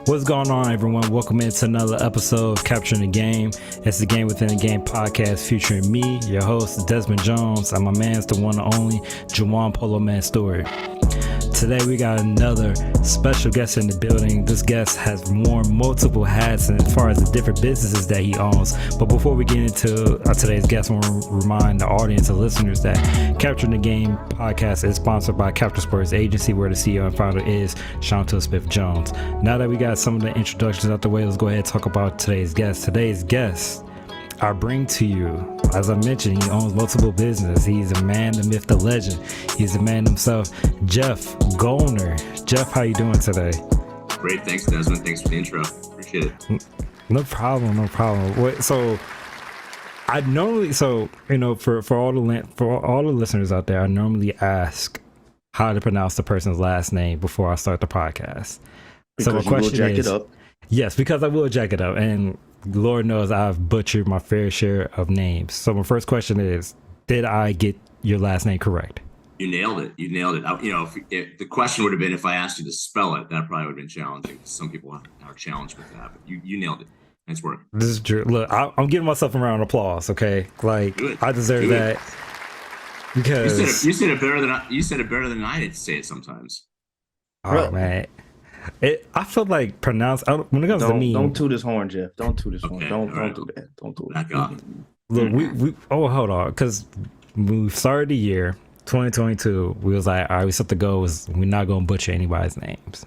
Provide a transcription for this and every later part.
What's going on, everyone? Welcome into another episode of Capturing the Game. It's the Game Within the Game podcast featuring me, your host, Desmond Jones, and my man's the one and only Juwan Polo Man Stewart. Today we got another special guest in the building. This guest has worn multiple hats as far as the different businesses that he owns. But before we get into today's guest, I want to remind the audience and listeners that Capturing the Game podcast is sponsored by Capture Sports Agency, where the CEO and founder is Chantel Smith Jones. Now that we got some of the introductions out the way, let's go ahead and talk about today's guest. Today's guest I bring to you, as I mentioned, he owns multiple businesses. He's a man, the myth, the legend. He's the man himself, Jeff Golner. Jeff, how you doing today? Great, thanks, Desmond. Thanks for the intro. Appreciate it. No problem. So I normally, for all the listeners out there, I normally ask how to pronounce the person's last name before I start the podcast. Because so my question jack is, it up. Yes, because I will jack it up, and Lord knows I've butchered my fair share of names. So my first question is, did I get your last name correct? You nailed it. If the question would have been if I asked you to spell it, that probably would have been challenging. Some people are challenged with that, but you nailed it. Nice work. This is true. Look, I'm giving myself a round of applause. Okay, I deserve that because you said it better than I did say it sometimes. Oh man. I feel like when it comes to me. Don't toot his horn, Jeff. Don't toot his horn. Don't right. do that. Don't do Back it. off. Look, we hold on, because when we started the year 2022, we was like, all right, we set the goal was we're not gonna butcher anybody's names.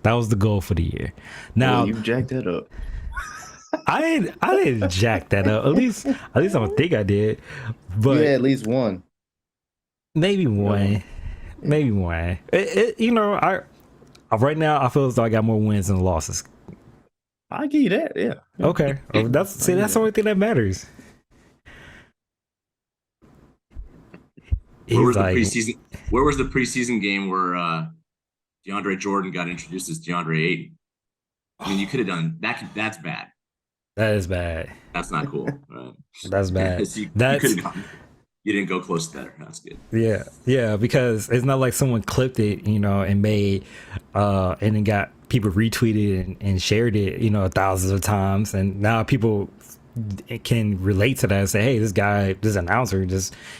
That was the goal for the year. Now you jacked that up. I didn't jack that up. At least I don't think I did. But yeah, at least one. Maybe one. Maybe one. Right now, I feel as though I got more wins than losses. I give you that, yeah. Okay, that's the only thing that matters. Where was the preseason game where DeAndre Jordan got introduced as DeAndre Ayton? I mean, you could have done that. That's bad. That is bad. That's not cool. Right? That's bad. You didn't go close to that. That's good. Yeah, because it's not like someone clipped it, and made, and then got people retweeted and shared it, thousands of times, and now people can relate to that and say, hey, this announcer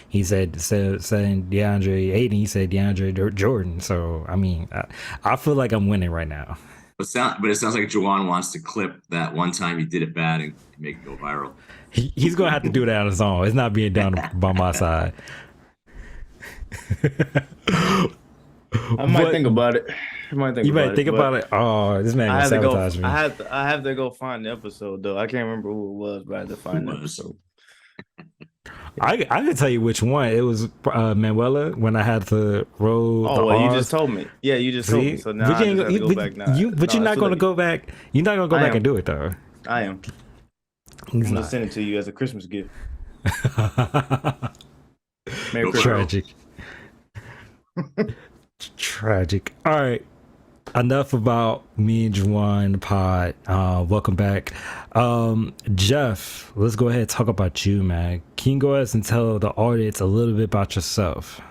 he said DeAndre Ayton, he said DeAndre Jordan. So I mean, I feel like I'm winning right now. But it sounds like Juwan wants to clip that one time he did it bad and make it go viral. He's gonna have to do that on his own. It's not being done by my side. I might think about it. You might think about it. Oh, this man gonna sabotage me. I have to go find the episode though. I can't remember who it was, but I had to find the episode. I can tell you which one. It was Manuela when I had to roll. You just told me. Yeah, you just told me. So now I just have to go back now. You're not going to go back. You're not going to go back and do it though. I am. I'm going to send it to you as a Christmas gift. Merry Christmas. Tragic. All right. Enough about me and Juwan in the pod. Welcome back. Jeff, let's go ahead and talk about you, man. Can you go ahead and tell the audience a little bit about yourself?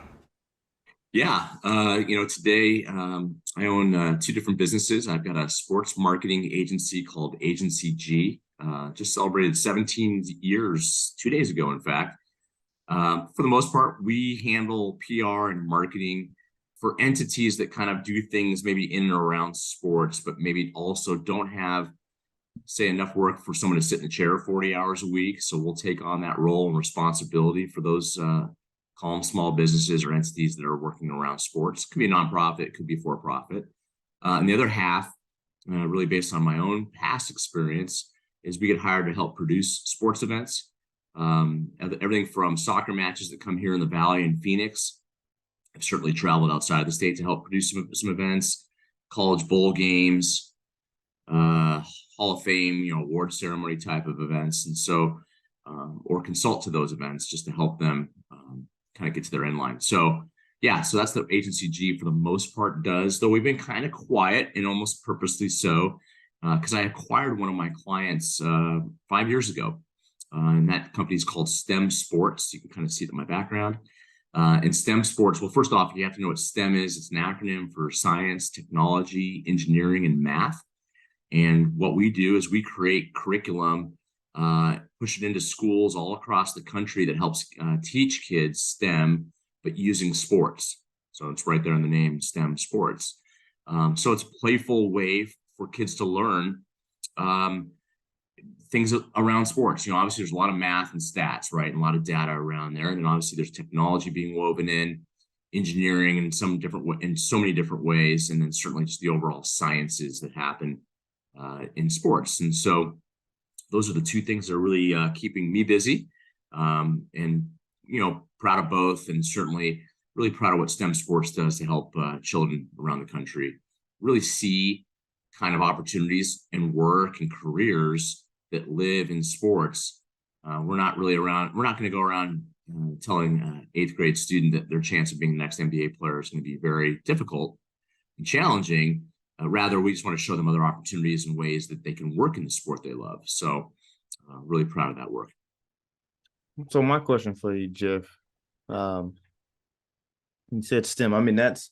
Yeah. Today I own two different businesses. I've got a sports marketing agency called Agency G. Just celebrated 17 years 2 days ago, in fact. For the most part, we handle PR and marketing for entities that kind of do things maybe in and around sports, but maybe also don't have, say, enough work for someone to sit in a chair 40 hours a week. So we'll take on that role and responsibility for those call them small businesses or entities that are working around sports. It could be a nonprofit, it could be for profit. And the other half, really based on my own past experience, is we get hired to help produce sports events. Everything from soccer matches that come here in the Valley in Phoenix. I've certainly traveled outside the state to help produce some events, college bowl games, Hall of Fame, award ceremony type of events. And so, or consult to those events just to help them kind of get to their end line. So that's the Agency G for the most part does, though we've been kind of quiet and almost purposely so, because I acquired one of my clients 5 years ago. And that company is called STEM Sports. You can kind of see it in my background. In STEM sports, well, first off, you have to know what STEM is. It's an acronym for science, technology, engineering, and math. And what we do is we create curriculum, push it into schools all across the country that helps teach kids STEM, but using sports. So it's right there in the name, STEM sports. So it's a playful way for kids to learn things around sports. Obviously there's a lot of math and stats, right? And a lot of data around there. And then obviously there's technology being woven in, engineering in so many different ways. And then certainly just the overall sciences that happen in sports. And so those are the two things that are really keeping me busy, and proud of both, and certainly really proud of what STEM sports does to help children around the country really see kind of opportunities and work and careers that live in sports. We're not going to go around telling an 8th grade student that their chance of being the next NBA player is going to be very difficult and challenging. Rather, we just want to show them other opportunities and ways that they can work in the sport they love. So really proud of that work. So my question for you, Jeff, you said STEM. I mean, that's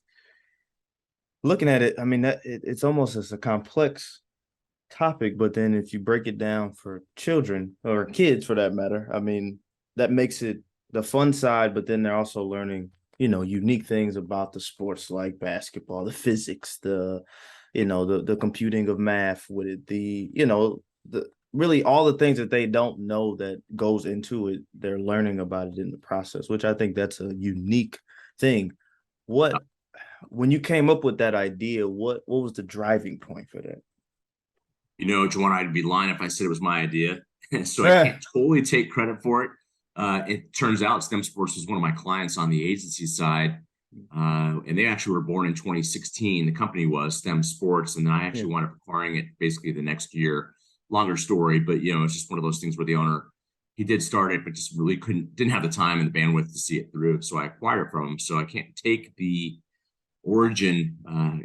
looking at it. I mean, it's almost as a complex topic, but then if you break it down for children or kids for that matter, I mean, that makes it the fun side, but then they're also learning, unique things about the sports like basketball, the physics, the computing of math with it, the really all the things that they don't know that goes into it, they're learning about it in the process, which I think that's a unique thing. When you came up with that idea, what was the driving point for that? Juwan, I'd be lying if I said it was my idea. So I can't totally take credit for it. It turns out STEM Sports was one of my clients on the agency side. And they actually were born in 2016. The company was STEM Sports. And then I actually wound up acquiring it basically the next year. Longer story, but it's just one of those things where the owner, he did start it, but just really didn't have the time and the bandwidth to see it through. So I acquired it from him. So I can't take the origin.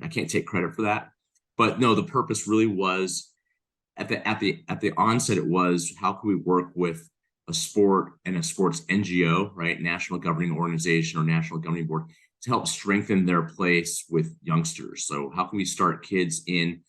I can't take credit for that. But no, the purpose really was at the onset, it was how can we work with a sport and a sports NGO, right? National Governing Organization or National Governing Board, to help strengthen their place with youngsters. So how can we start kids in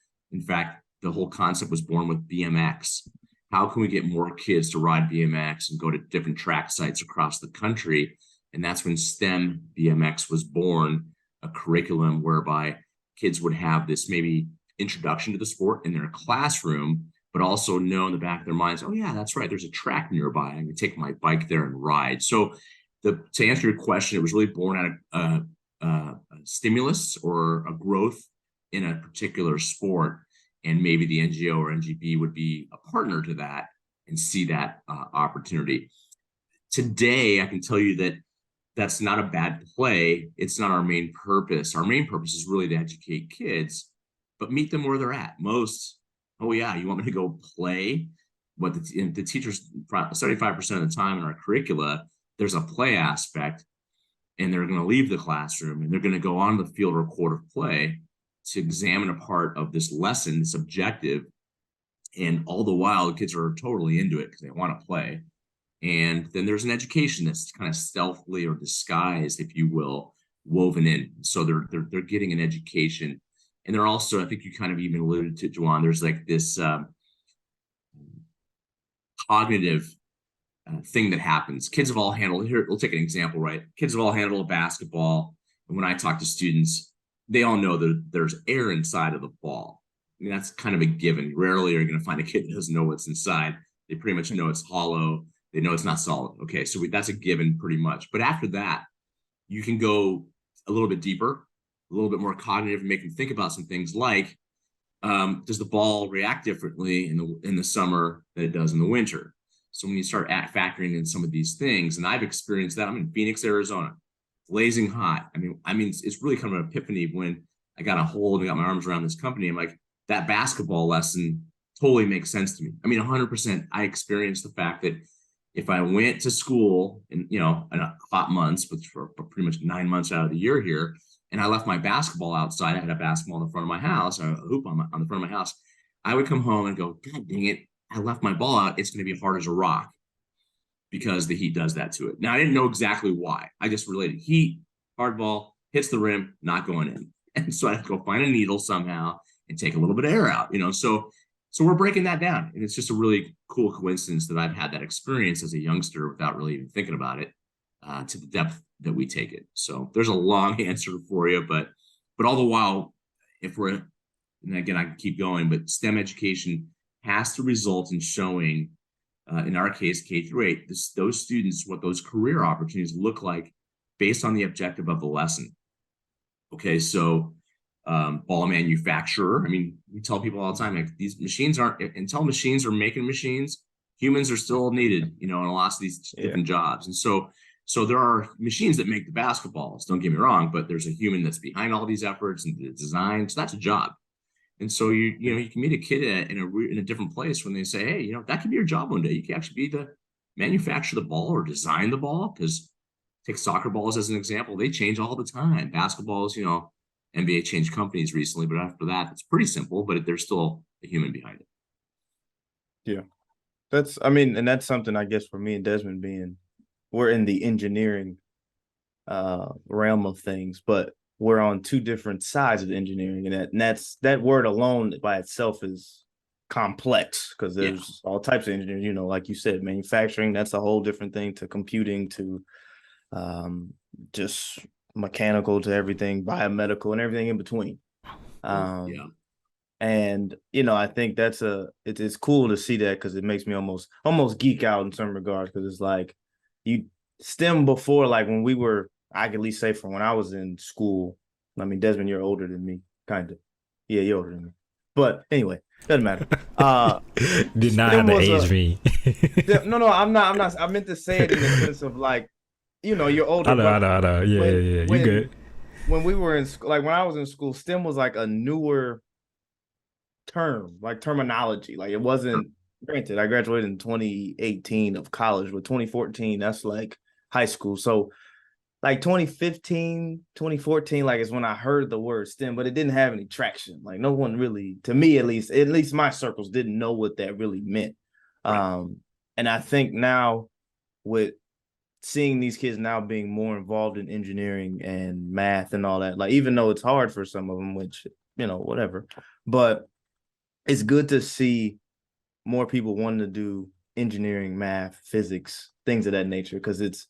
fact, the whole concept was born with BMX. How can we get more kids to ride BMX and go to different track sites across the country? And that's when STEM BMX was born, a curriculum whereby kids would have this maybe introduction to the sport in their classroom, but also know in the back of their minds, oh yeah, that's right, there's a track nearby. I can take my bike there and ride. So to answer your question, it was really born out of a stimulus or a growth in a particular sport. And maybe the NGO or NGB would be a partner to that and see that opportunity. Today, I can tell you that that's not a bad play. It's not our main purpose. Our main purpose is really to educate kids, but meet them where they're at. Most, oh yeah, you want me to go play? But the teachers, 75% of the time in our curricula, there's a play aspect, and they're going to leave the classroom and they're going to go on the field or court of play to examine a part of this lesson, this objective. And all the while, the kids are totally into it because they want to play. And then there's an education that's kind of stealthily or disguised, if you will, woven in. So they're getting an education. And they're also, I think you kind of even alluded to, Juwan, there's like this cognitive thing that happens. Kids have all handled, here, we'll take an example, right? Kids have all handled a basketball. And when I talk to students, they all know that there's air inside of the ball. I mean, that's kind of a given. Rarely are you going to find a kid that doesn't know what's inside. They pretty much know it's hollow. They know it's not solid. Okay, so that's a given pretty much. But after that, you can go a little bit deeper, a little bit more cognitive, and make them think about some things like, does the ball react differently in the summer than it does in the winter? So when you start factoring in some of these things, and I've experienced that. I'm in Phoenix, Arizona. Blazing hot. I mean, it's really kind of an epiphany when I got a hold and got my arms around this company. I'm like, that basketball lesson totally makes sense to me. I mean, 100%. I experienced the fact that if I went to school in hot months, which for pretty much 9 months out of the year here, and I left my basketball outside, I had a basketball in the front of my house, a hoop on the front of my house, I would come home and go, God dang it, I left my ball out. It's going to be hard as a rock. because the heat does that to it. Now, I didn't know exactly why. I just related heat, hard ball, hits the rim, not going in. And so I have to go find a needle somehow and take a little bit of air out, So we're breaking that down. And it's just a really cool coincidence that I've had that experience as a youngster without really even thinking about it, to the depth that we take it. So there's a long answer for you, but all the while, and again, I can keep going, but STEM education has to result in showing, in our case, K through 8, those students, what those career opportunities look like based on the objective of the lesson. Okay, so ball manufacturer. I mean, we tell people all the time, like, these machines aren't, until machines are making machines, humans are still needed, in a lot of these different jobs. And so there are machines that make the basketballs, don't get me wrong, but there's a human that's behind all these efforts and the design. So that's a job. And so you can meet a kid in a different place when they say, hey, that could be your job one day. You can actually be the manufacture the ball or design the ball, because take soccer balls as an example, they change all the time. Basketballs, NBA changed companies recently, but after that, it's pretty simple, but there's still a human behind it. Yeah. And that's something, I guess, for me and Desmond we're in the engineering realm of things, but we're on two different sides of engineering. And that word alone by itself is complex, because there's all types of engineering, like you said, manufacturing, that's a whole different thing, to computing, to just mechanical, to everything, biomedical, and everything in between. And I think it's cool to see that, because it makes me almost geek out in some regards, because it's like you STEM before, like when I can at least say from when I was in school. I mean, Desmond, you're older than me, kind of. Yeah, you're older than me. But anyway, doesn't matter. Did not have to age me. No, I'm not. I meant to say it in the sense of, like, you're older. I know. Yeah. You good. When we were in school, like when I was in school, STEM was like a newer term, like terminology. Like, it wasn't, granted, I graduated in 2018 of college, but 2014, that's like high school. So like 2015, 2014, like, is when I heard the word STEM, but it didn't have any traction. Like, no one really, to me at least my circles, didn't know what that really meant. Right. And I think now, with seeing these kids now being more involved in engineering and math and all that, like, even though it's hard for some of them, which, whatever, but it's good to see more people wanting to do engineering, math, physics, things of that nature, because it's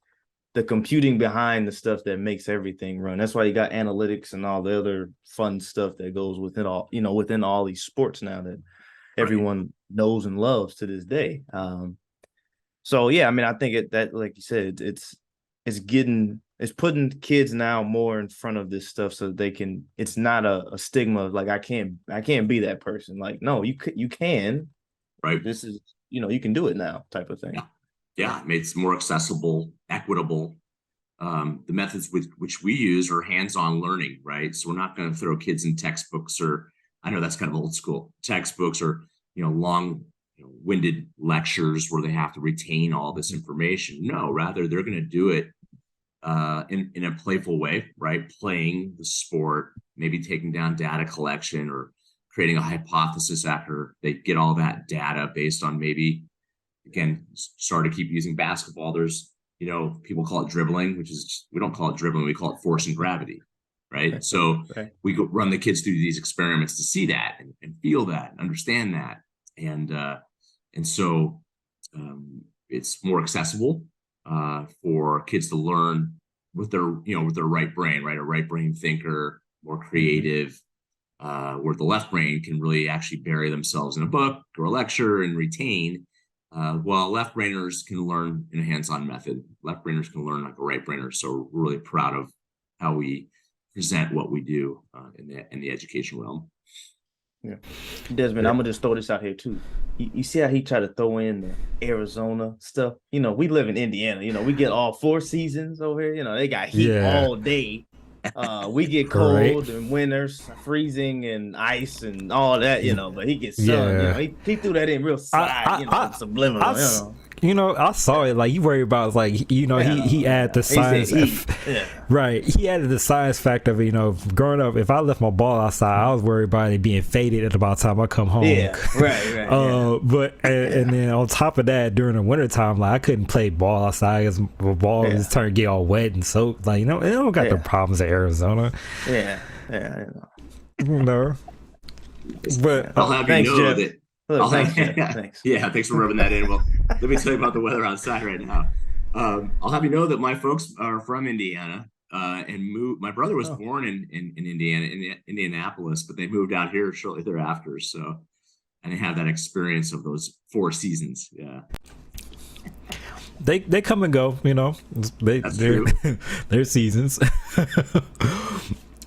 the computing behind the stuff that makes everything run. That's why you got analytics and all the other fun stuff that goes within all these sports now that everyone knows and loves to this day. So yeah, I mean, I think that, like you said, it's putting kids now more in front of this stuff, so that they can. It's not a stigma of, like, I can't be that person. Like, no, you can. Right. This is, you can do it now, type of thing. Yeah, it's more accessible, equitable. The methods which we use are hands-on learning, right? So we're not going to throw kids in textbooks, or, I know that's kind of old school, textbooks, or long-winded lectures where they have to retain all this information. No, rather they're going to do it in a playful way, right? Playing the sport, maybe taking down data collection, or creating a hypothesis after they get all that data based on, maybe, again, sorry to keep using basketball, there's, people call it dribbling, we don't call it dribbling, we call it force and gravity, right? So we go run the kids through these experiments to see that and feel that and understand that. And so it's more accessible for kids to learn with their right brain, right? A right brain thinker, more creative, where the left brain can really actually bury themselves in a book or a lecture and retain. While left brainers can learn in a hands-on method, left brainers can learn like a right brainer. So we're really proud of how we present what we do in the education realm. Yeah, Desmond, I'm gonna just throw this out here too. You see how he tried to throw in the Arizona stuff? We live in Indiana. We get all 4 seasons over here. They got heat all day. We get cold and winters, freezing and ice and all that. But he gets sun. He threw that in real side. Subliminal. I saw it. Like, you worry about, like, he added the science. Right. He added the science fact of, growing up, if I left my ball outside, I was worried about it being faded at about the time I come home. Yeah, right. But, and then on top of that, during the wintertime, like, I couldn't play ball outside because my ball was starting to get all wet and soaked. Like, it don't got the problems in Arizona. Yeah. But I'll have thanks, you know Jeff. that. Thanks. Yeah, thanks for rubbing that in. Well, let me tell you about the weather outside right now. I'll have you know that my folks are from Indiana and moved. My brother was born in Indiana, in Indianapolis, but they moved out here shortly thereafter. So I didn't have that experience of those 4 seasons. Yeah. They come and go, they're seasons.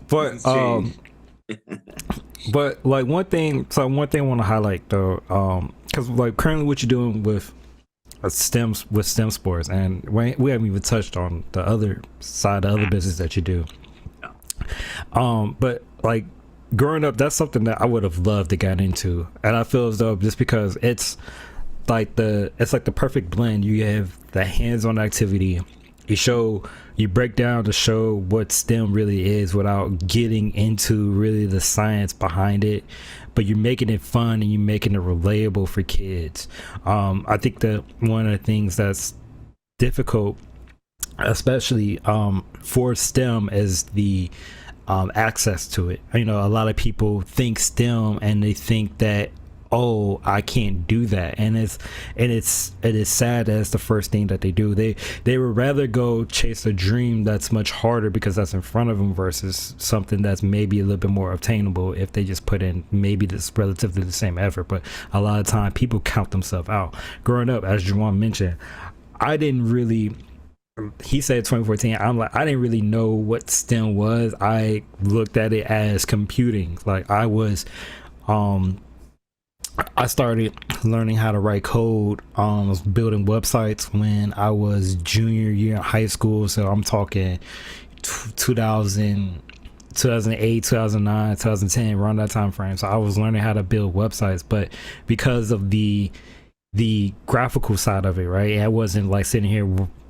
But but like one thing I want to highlight though, because like currently what you're doing with STEM sports, and we haven't even touched on the other side, the other business that you do. But like growing up, that's something that I would have loved to get into, and I feel as though just because it's like the perfect blend. You have the hands-on activity. You break down to show what STEM really is without getting into really the science behind it, but you're making it fun and you're making it relatable for kids. I think that one of the things that's difficult, especially for STEM, is the access to it. A lot of people think STEM and they think that, oh, I can't do that, and it is sad that it's the first thing that they do. They would rather go chase a dream that's much harder because that's in front of them versus something that's maybe a little bit more obtainable if they just put in maybe this relatively the same effort. But a lot of time people count themselves out. Growing up, as Juwan mentioned, I didn't really. He said 2014. I'm like, I didn't really know what STEM was. I looked at it as computing. Like I started learning how to write code, was building websites when I was junior year in high school. So I'm talking 2008, 2009, 2010, around that time frame. So I was learning how to build websites, but because of the graphical side of it, right? I wasn't like sitting here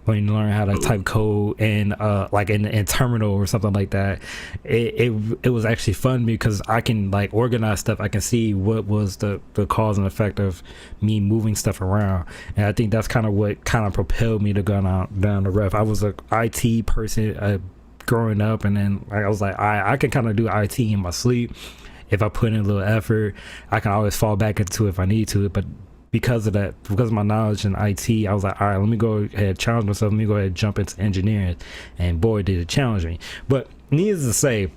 when you learn how to type code and like in terminal or something like that. It was actually fun because I can like organize stuff. I can see what was the cause and effect of me moving stuff around, and I think that's kind of what kind of propelled me to go down the ref. I was a IT person growing up, and then I was like, I can kind of do IT in my sleep. If I put in a little effort, I can always fall back into it if I need to. But because of my knowledge in IT, I was like, all right, let me go ahead and challenge myself. Let me go ahead and jump into engineering. And boy, did it challenge me. But needless to say,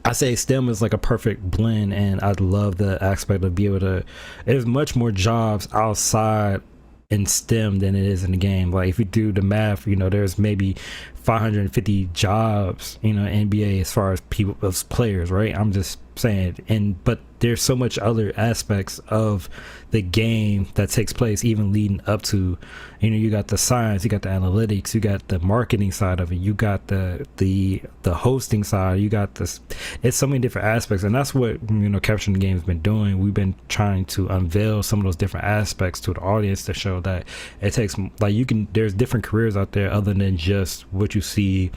I say STEM is like a perfect blend, and I love the aspect of be able to, there's much more jobs outside in STEM than it is in the game. Like if you do the math, there's maybe 550 jobs, NBA as far as people, as players, right? I'm just saying, but there's so much other aspects of the game that takes place even leading up to, you got the science, you got the analytics, you got the marketing side of it, you got the hosting side, you got this. It's so many different aspects, and that's what Capturing the Game has been doing. We've been trying to unveil some of those different aspects to the audience to show that it takes, like, there's different careers out there other than just what you see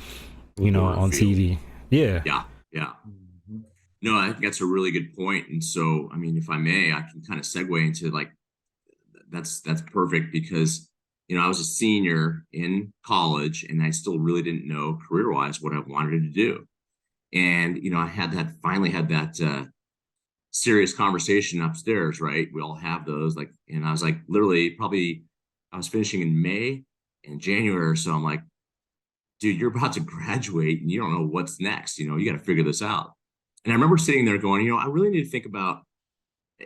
on TV. Yeah. No, I think that's a really good point. And so, I mean, if I may, I can kind of segue into like, that's perfect because, I was a senior in college and I still really didn't know career-wise what I wanted to do. And, I finally had that serious conversation upstairs, right? We all have those, like, and I was like, literally I was finishing in May and January or so. I'm like, dude, you're about to graduate and you don't know what's next. You got to figure this out. And I remember sitting there going, I really need to think about,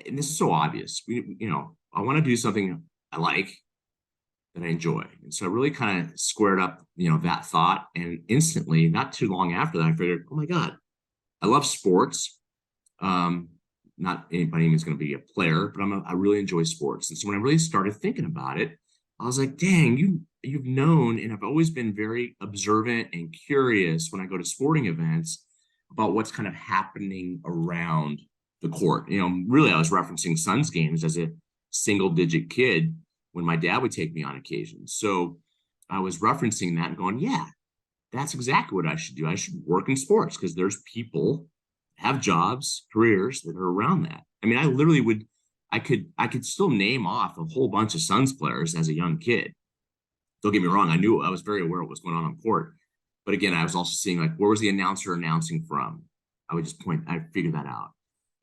and this is so obvious, I want to do something I like, that I enjoy. And so I really kind of squared up, that thought. And instantly, not too long after that, I figured, oh my God, I love sports. Not anybody who's going to be a player, but I really enjoy sports. And so when I really started thinking about it, I was like, dang, you've known, and I've always been very observant and curious when I go to sporting events about what's kind of happening around the court. Really, I was referencing Suns games as a single-digit kid, when my dad would take me on occasion. So I was referencing that and going, yeah, that's exactly what I should do. I should work in sports because there's people have jobs, careers that are around that. I mean, I literally would, I could still name off a whole bunch of Suns players as a young kid. Don't get me wrong. I was very aware of what's going on court. But again, I was also seeing like, where was the announcer announcing from? I would just I'd figure that out.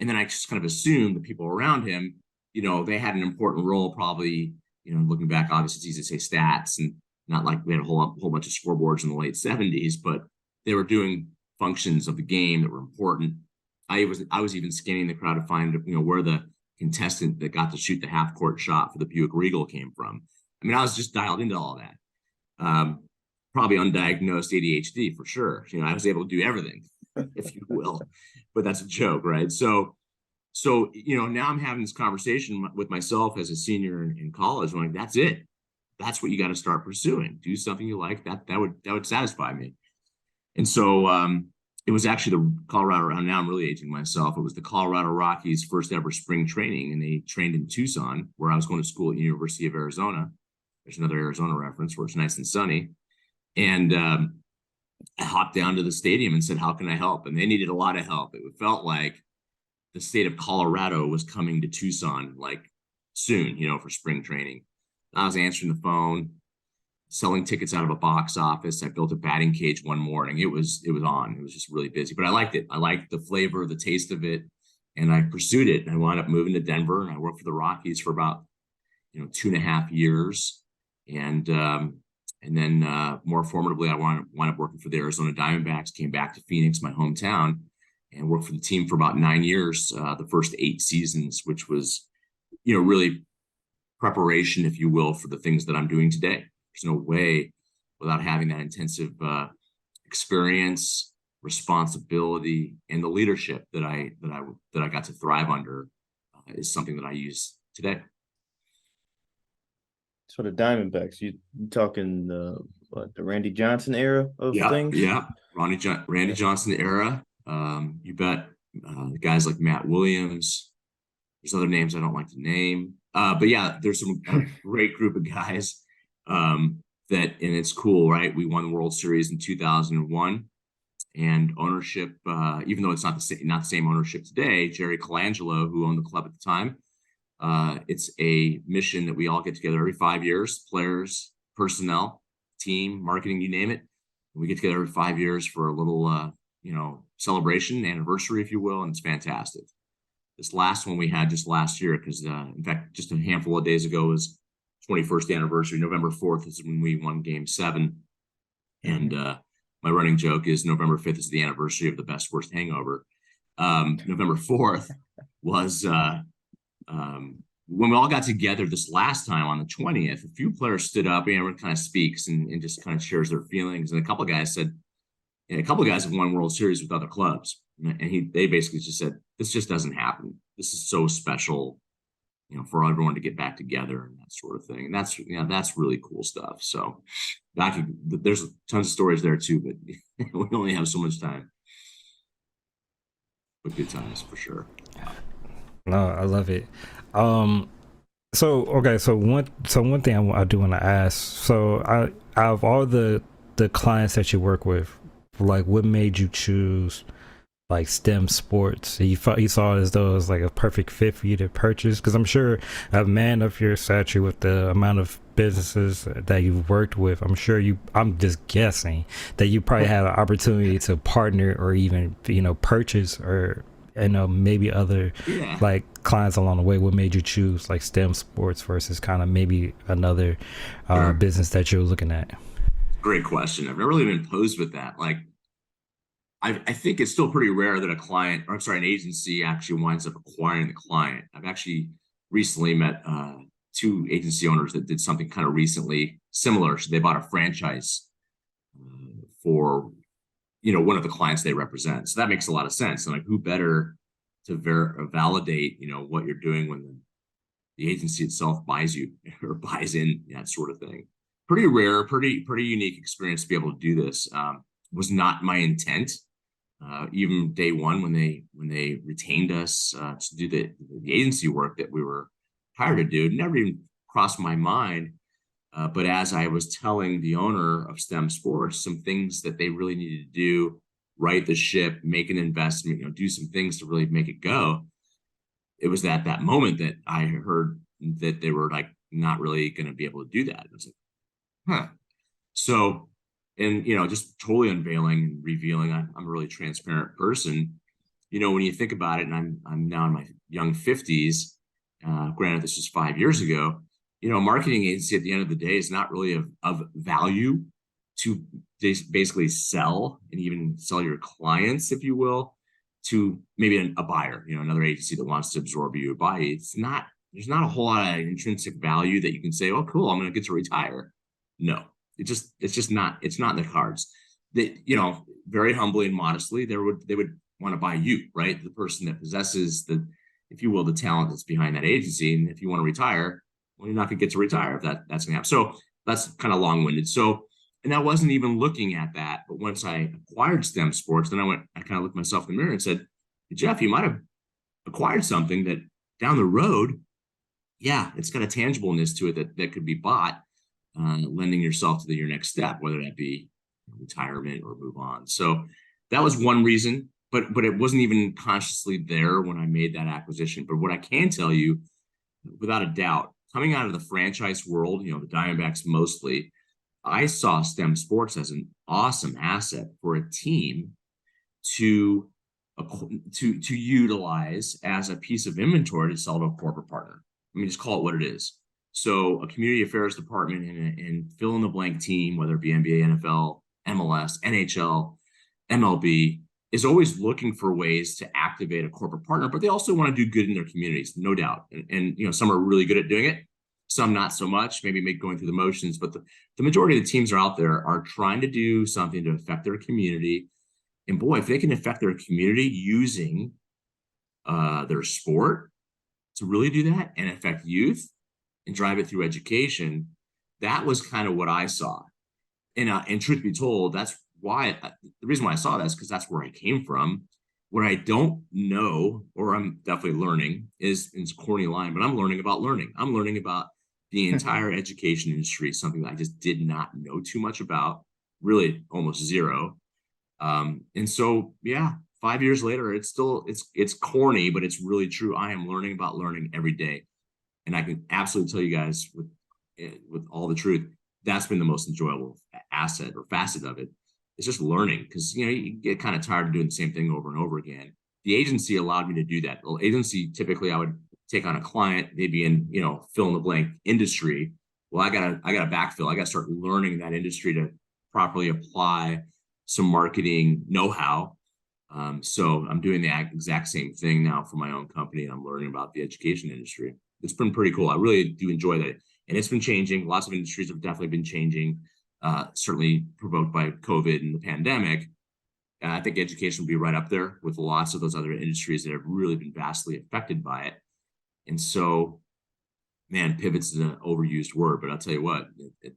And then I just kind of assumed the people around him, they had an important role, probably, looking back, obviously it's easy to say stats and not like we had a whole bunch of scoreboards in the late 70s, but they were doing functions of the game that were important. I was even scanning the crowd to find, where the contestant that got to shoot the half court shot for the Buick Regal came from. I mean, I was just dialed into all that. Probably undiagnosed ADHD for sure. I was able to do everything, if you will, but that's a joke, right? So now I'm having this conversation with myself as a senior in college. I'm like, that's it. That's what you got to start pursuing. Do something you like. That would satisfy me. And so it was actually the Colorado. Now I'm really aging myself. It was the Colorado Rockies' first ever spring training, and they trained in Tucson, where I was going to school at the University of Arizona. There's another Arizona reference where it's nice and sunny. And I hopped down to the stadium and said, how can I help? And they needed a lot of help. It felt like the state of Colorado was coming to Tucson like soon, for spring training. I was answering the phone, selling tickets out of a box office. I built a batting cage one morning. It was on. It was just really busy, but I liked it. I liked the flavor, the taste of it, and I pursued it. And I wound up moving to Denver, and I worked for the Rockies for about 2.5 years, and then more formidably, I wound up working for the Arizona Diamondbacks. Came back to Phoenix, my hometown, and worked for the team for about 9 years, the first 8 seasons, which was really preparation, if you will, for the things that I'm doing today. There's no way without having that intensive experience, responsibility, and the leadership that I got to thrive under is something that I use today. So the Diamondbacks, you talking the Randy Johnson era of things? Yeah, Randy Johnson era. You bet. Guys like Matt Williams. There's other names I don't like to name. But yeah, there's some great group of guys and it's cool, right? We won the World Series in 2001, and ownership, even though it's not the same ownership today, Jerry Colangelo, who owned the club at the time, it's a mission that we all get together every 5 years, players, personnel, team, marketing, you name it. We get together every 5 years for a little, celebration, anniversary, if you will, and it's fantastic. This last one we had just last year, because in fact, just a handful of days ago was 21st anniversary. November 4th is when we won Game 7. And my running joke is November 5th is the anniversary of the best worst hangover. November 4th was when we all got together this last time on the 20th. A few players stood up and everyone kind of speaks and just kind of shares their feelings. And a couple of guys said, a couple of guys have won World Series with other clubs. And they basically just said, this just doesn't happen. This is so special, for everyone to get back together and that sort of thing. And that's really cool stuff. So there's tons of stories there too, but we only have so much time. But good times for sure. No, I love it. So one thing I do want to ask. So out of all the clients that you work with, like, what made you choose like STEM sports? You saw it as though it was like a perfect fit for you to purchase? Because I'm sure a man of your stature, with the amount of businesses that you've worked with, I'm just guessing that you probably had an opportunity to partner or even purchase or maybe other like clients along the way. What made you choose like STEM sports versus kind of maybe another business that you're looking at? Great question. I've never really been posed with that. Like, I think it's still pretty rare that an agency actually winds up acquiring the client. I've actually recently met 2 agency owners that did something kind of recently similar. So they bought a franchise for, one of the clients they represent. So that makes a lot of sense. And like, who better to validate, what you're doing when the agency itself buys you or buys in, that sort of thing. Pretty rare, pretty unique experience to be able to do this. Was not my intent. Even day one when they retained us to do the agency work that we were hired to do, never even crossed my mind. But as I was telling the owner of STEM Sports some things that they really needed to do, right the ship, make an investment, do some things to really make it go. It was at that moment that I heard that they were like not really going to be able to do that. I was like, huh. So, and just totally unveiling and revealing. I'm a really transparent person. When you think about it, and I'm now in my young 50s. Granted, this was 5 years ago. A marketing agency at the end of the day is not really of value to basically sell and even sell your clients, if you will, to maybe a buyer, another agency that wants to absorb you or buy you. There's not a whole lot of intrinsic value that you can say, oh, cool, I'm going to get to retire. No, it's not in the cards. That, very humbly and modestly, they would want to buy you, right? The person that possesses the, if you will, the talent that's behind that agency. And if you want to retire, well, you're not going to get to retire if that's going to happen. So that's kind of long-winded. So, and I wasn't even looking at that. But once I acquired STEM Sports, then I kind of looked myself in the mirror and said, hey, Jeff, you might have acquired something that down the road, yeah, it's got a tangibleness to it that could be bought, lending yourself to your next step, whether that be retirement or move on. So that was one reason, but it wasn't even consciously there when I made that acquisition. But what I can tell you, without a doubt, coming out of the franchise world, the Diamondbacks mostly, I saw STEM Sports as an awesome asset for a team to utilize as a piece of inventory to sell to a corporate partner. I mean, just call it what it is. So a community affairs department and fill in the blank team, whether it be NBA, NFL, MLS, NHL, MLB, is always looking for ways to activate a corporate partner, but they also want to do good in their communities, no doubt. And some are really good at doing it, some not so much, maybe going through the motions, but the majority of the teams are out there are trying to do something to affect their community. And boy, if they can affect their community using their sport to really do that and affect youth and drive it through education, that was kind of what I saw. And truth be told, that's why the reason why I saw that is because that's where I came from. What I don't know, or I'm definitely learning, is, it's a corny line, but I'm learning about learning. I'm learning about the entire education industry, something that I just did not know too much about, really almost zero. And so, yeah, 5 years later, it's corny, but it's really true. I am learning about learning every day. And I can absolutely tell you guys with all the truth, that's been the most enjoyable asset or facet of it. It's just learning, because you get kind of tired of doing the same thing over and over again. The agency allowed me to do that. Well, agency, typically I would take on a client, they'd be in fill in the blank industry. Well, I gotta backfill. I gotta start learning that industry to properly apply some marketing know-how. So I'm doing the exact same thing now for my own company, and I'm learning about the education industry. It's been pretty cool. I really do enjoy that. And it's been changing. Lots of industries have definitely been changing, certainly provoked by COVID and the pandemic. I think education will be right up there with lots of those other industries that have really been vastly affected by it. And so, man, pivots is an overused word, but I'll tell you what,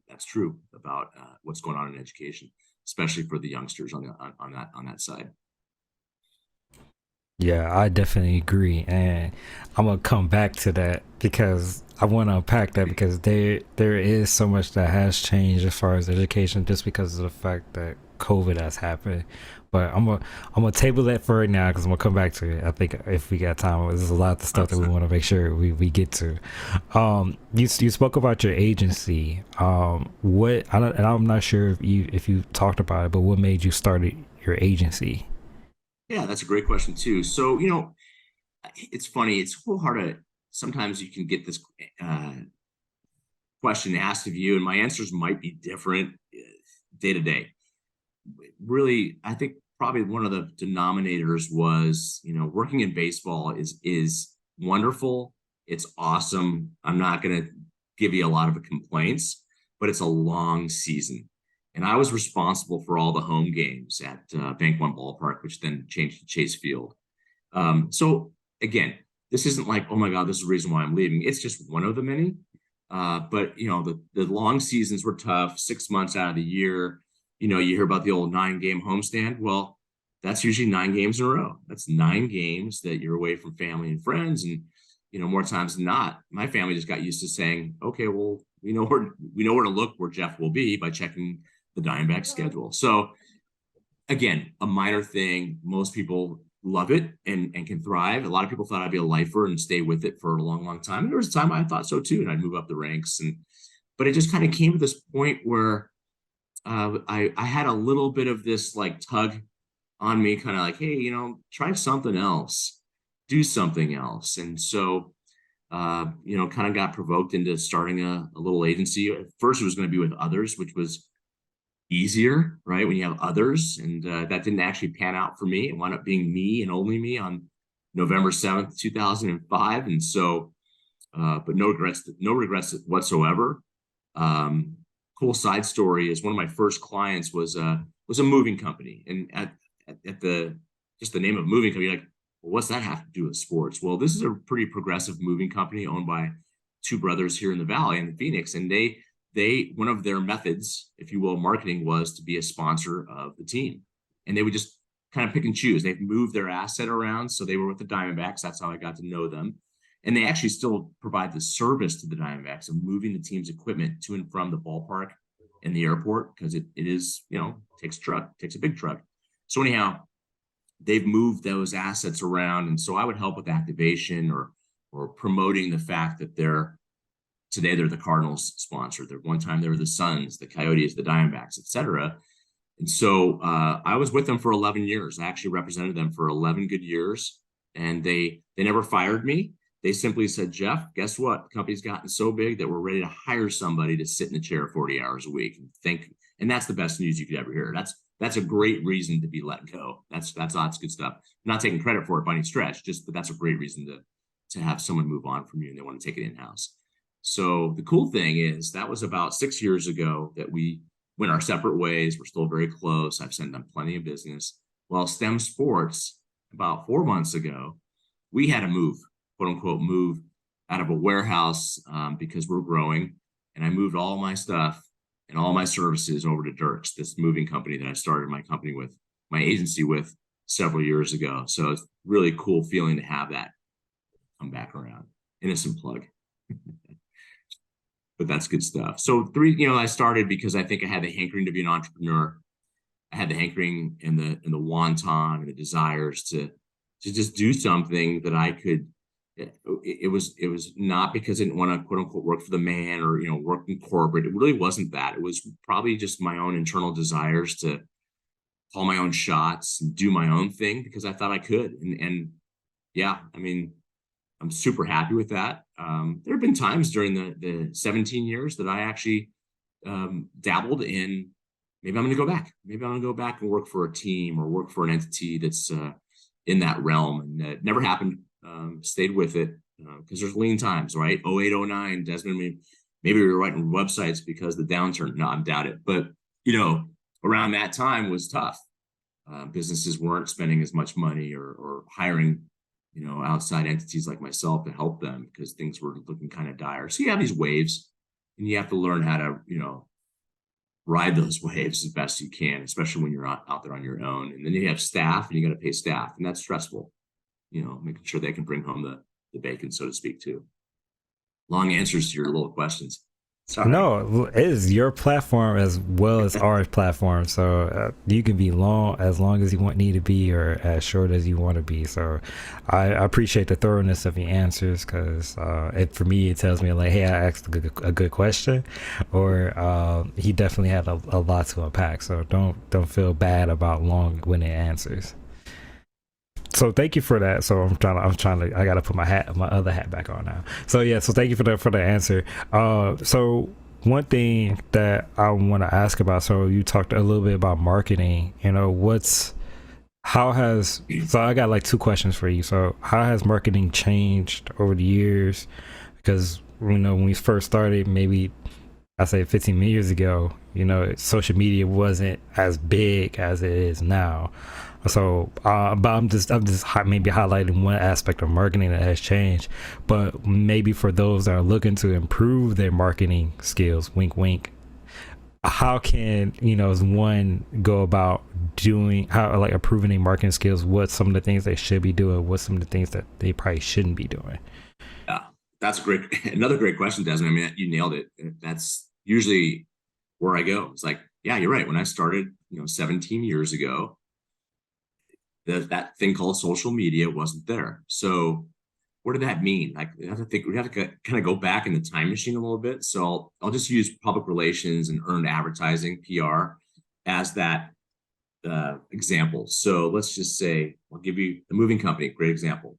that's true about what's going on in education, especially for the youngsters on that side. Yeah, I definitely agree, and I'm gonna come back to that because I want to unpack that, because there is so much that has changed as far as education, just because of the fact that COVID has happened. But I'm gonna table that for right now, because I'm gonna come back to it. I think if we got time, there's a lot of stuff that we want to make sure we get to. You spoke about your agency. I'm not sure if you talked about it, but what made you start your agency? Yeah, that's a great question too. So, it's funny. It's so hard to, sometimes you can get this question asked of you, and my answers might be different day to day. Really, I think probably one of the denominators was, working in baseball is wonderful. It's awesome. I'm not going to give you a lot of complaints, but it's a long season. And I was responsible for all the home games at Bank One Ballpark, which then changed to Chase Field. So again, this isn't like, oh my God, this is the reason why I'm leaving. It's just one of the many. But the long seasons were tough. 6 months out of the year, you hear about the old 9-game homestand. Well, that's usually 9 games in a row. That's 9 games that you're away from family and friends. And, more times than not, my family just got used to saying, okay, well, we know where to look where Jeff will be by checking the Diamondback schedule. So again, a minor thing. Most people love it and can thrive. A lot of people thought I'd be a lifer and stay with it for a long, long time. And there was a time I thought so too, and I'd move up the ranks. But it just kind of came to this point where I had a little bit of this like tug on me, kind of like, hey, try something else, do something else. And so, kind of got provoked into starting a little agency. At first, it was going to be with others, which was easier, right? When you have others, and that didn't actually pan out for me. It wound up being me and only me on November 7th, 2005. And so, but no regrets whatsoever. Cool side story is one of my first clients was a moving company, and at the name of moving company, like, well, what's that have to do with sports? Well, this is a pretty progressive moving company owned by two brothers here in the Valley in Phoenix, and they one of their methods, if you will, marketing was to be a sponsor of the team, and they would just kind of pick and choose. They've moved their asset around, so they were with the Diamondbacks. That's how I got to know them. And they actually still provide the service to the Diamondbacks of moving the team's equipment to and from the ballpark and the airport, because it is, takes a big truck. So anyhow, they've moved those assets around. And so I would help with activation or promoting the fact that today they're the Cardinals sponsor. One time they were the Suns, the Coyotes, the Diamondbacks, etc. And so I was with them for 11 years. I actually represented them for 11 good years, and they never fired me. They simply said, Jeff, guess what? The company's gotten so big that we're ready to hire somebody to sit in the chair 40 hours a week and that's the best news you could ever hear. That's a great reason to be let go. That's good stuff. I'm not taking credit for it by any stretch, but that's a great reason to have someone move on from you and they want to take it in-house. So the cool thing is that was about 6 years ago that we went our separate ways. We're still very close. I've sent them plenty of business. Well, STEM Sports, about 4 months ago, we had to move, quote unquote, move out of a warehouse because we're growing. And I moved all my stuff and all my services over to Dirks, this moving company that I started my agency with several years ago. So it's really cool feeling to have that come back around. Innocent plug. But that's good stuff. So I started because I think I had the hankering to be an entrepreneur. I had the hankering and the wonton and the desires to just do something that I could. It was not because I didn't want to, quote unquote, work for the man or, work in corporate. It really wasn't that. It was probably just my own internal desires to call my own shots and do my own thing because I thought I could. And yeah, I mean, I'm super happy with that. There have been times during the 17 years that I actually dabbled in, maybe I'm going to go back. Maybe I'm going to go back and work for a team or work for an entity that's in that realm. And it never happened. Stayed with it because there's lean times, right? 08, 09, Desmond, maybe we were writing websites because the downturn. No, I doubt it. But, around that time was tough. Businesses weren't spending as much money or hiring, outside entities like myself to help them because things were looking kind of dire. So you have these waves and you have to learn how to, ride those waves as best you can, especially when you're out there on your own. And then you have staff and you got to pay staff, and that's stressful. Making sure they can bring home the bacon, so to speak, too. Long answers to your little questions. Sorry. No, it is your platform as well as our platform. So you can be as long as you need to be, or as short as you want to be. So I appreciate the thoroughness of your answers because for me, it tells me like, hey, I asked a good question, or he definitely had a lot to unpack. So don't feel bad about long-winded answers. So thank you for that. So I'm trying to I gotta put my other hat back on now. So yeah, so thank you for the answer. So one thing that I want to ask about, so you talked a little bit about marketing, so I got like two questions for you. So how has marketing changed over the years? Because when we first started, maybe I say 15 years ago, social media wasn't as big as it is now. So, but I'm just maybe highlighting one aspect of marketing that has changed. But maybe for those that are looking to improve their marketing skills, wink, wink, how can one go about doing, how like improving their marketing skills, what some of the things they should be doing, what some of the things that they probably shouldn't be doing? Yeah, that's another great question, Desmond. I mean, you nailed it. That's usually where I go. It's like, yeah, you're right. When I started, 17 years ago, that thing called social media wasn't there. So what did that mean? Like, we have to kind of go back in the time machine a little bit. So I'll just use public relations and earned advertising, PR, as that example. So let's just say, I'll give you the moving company, great example.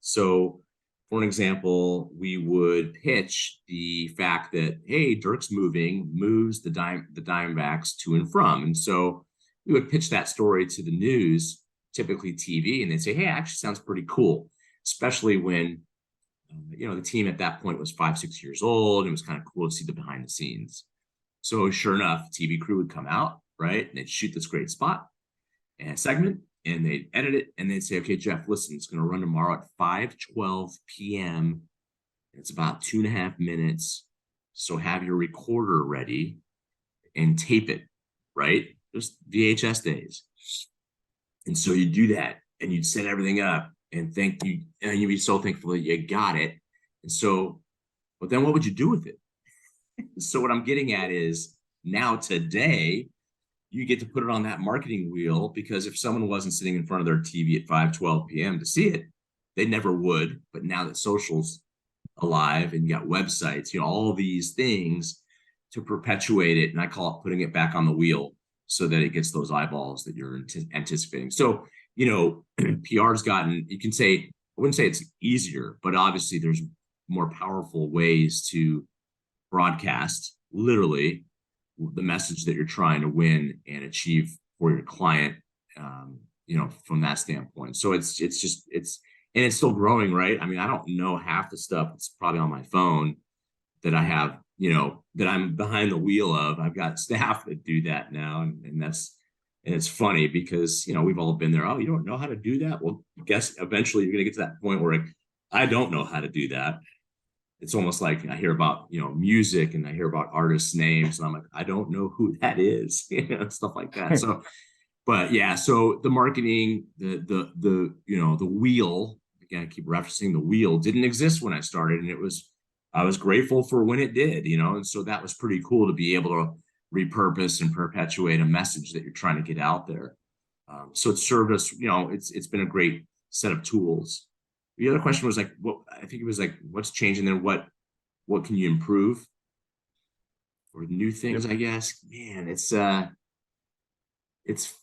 So for an example, we would pitch the fact that, hey, Dirk's moves the Diamondbacks to and from. And so we would pitch that story to the news, typically TV, and they'd say, hey, actually sounds pretty cool, especially when, the team at that point was 5-6 years old. And it was kind of cool to see the behind the scenes. So sure enough, TV crew would come out, right? And they'd shoot this great spot and segment, and they'd edit it, and they'd say, okay, Jeff, listen, it's going to run tomorrow at 5:12 p.m. It's about 2.5 minutes. So have your recorder ready and tape it, right? Just VHS days. And so you do that, and you'd set everything up, and you'd be so thankful that you got it. And so, but then what would you do with it? So what I'm getting at is, now today, you get to put it on that marketing wheel, because if someone wasn't sitting in front of their TV at 5:12 p.m. to see it, they never would. But now that social's alive and you got websites, all these things to perpetuate it. And I call it putting it back on the wheel so that it gets those eyeballs that you're anticipating. So, PR's gotten, you can say, I wouldn't say it's easier, but obviously there's more powerful ways to broadcast literally the message that you're trying to win and achieve for your client, from that standpoint. So it's still growing, right? I mean, I don't know half the stuff that's probably on my phone that I have, that I'm behind the wheel of. I've got staff that do that now. And it's funny because, we've all been there. Oh, you don't know how to do that? Well, I guess eventually you're going to get to that point where I don't know how to do that. It's almost like I hear about, music, and I hear about artists' names, and I'm like, I don't know who that is, stuff like that. So, but yeah, so the marketing, the wheel, again, I keep referencing the wheel, didn't exist when I started, and I was grateful for when it did, and so that was pretty cool to be able to repurpose and perpetuate a message that you're trying to get out there. So it served us, it's been a great set of tools. The other question was like, I think it was like, what's changing there? What can you improve? Or new things, I guess. Man, it's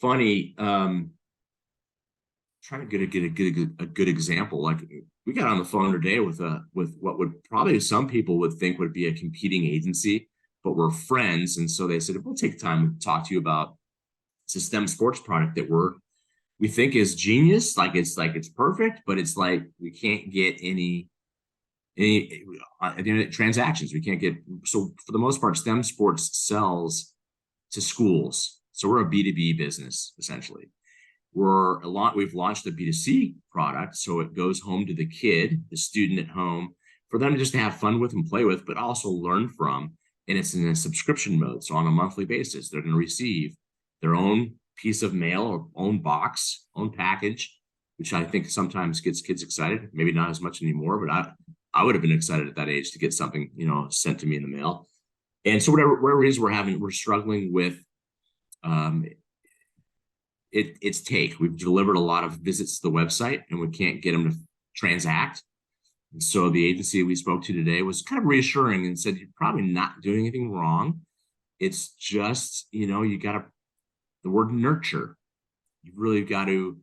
funny. Trying to get a good example. Like, we got on the phone today with what would probably some people would think would be a competing agency, but we're friends. And so they said, we'll take time to talk to you about it's a STEM sports product that we think is genius, it's perfect, but it's like we can't get any transactions. We can't get, so for the most part, STEM sports sells to schools. So we're a B2B business, essentially. We've launched a B2C product, so it goes home to the kid, the student at home, for them just to have fun with and play with, but also learn from. And it's in a subscription mode. So on a monthly basis, they're going to receive their own piece of mail or own box, own package, which I think sometimes gets kids excited. Maybe not as much anymore, but I would have been excited at that age to get something, sent to me in the mail. And so whatever it is we're struggling with, we've delivered a lot of visits to the website, and we can't get them to transact. And so the agency we spoke to today was kind of reassuring and said, you're probably not doing anything wrong. It's just, you got to, the word nurture, you've really got to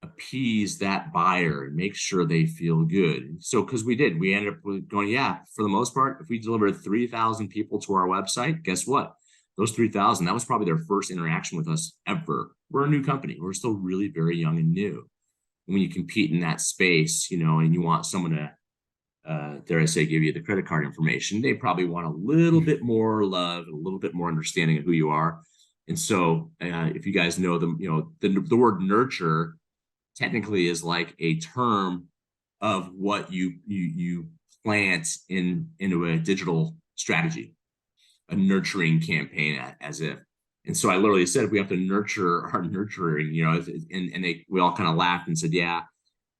appease that buyer and make sure they feel good. So, because we ended up going, yeah, for the most part, if we delivered 3,000 people to our website, guess what? Those 3,000, that was probably their first interaction with us ever. We're a new company. We're still really very young and new. And when you compete in that space, and you want someone to, dare I say, give you the credit card information, they probably want a little bit more love and a little bit more understanding of who you are. And so if you guys know them, the word nurture technically is like a term of what you plant into a digital strategy, a nurturing campaign, as if And so I literally said, we have to nurture our nurturing, and we all kind of laughed and said, yeah,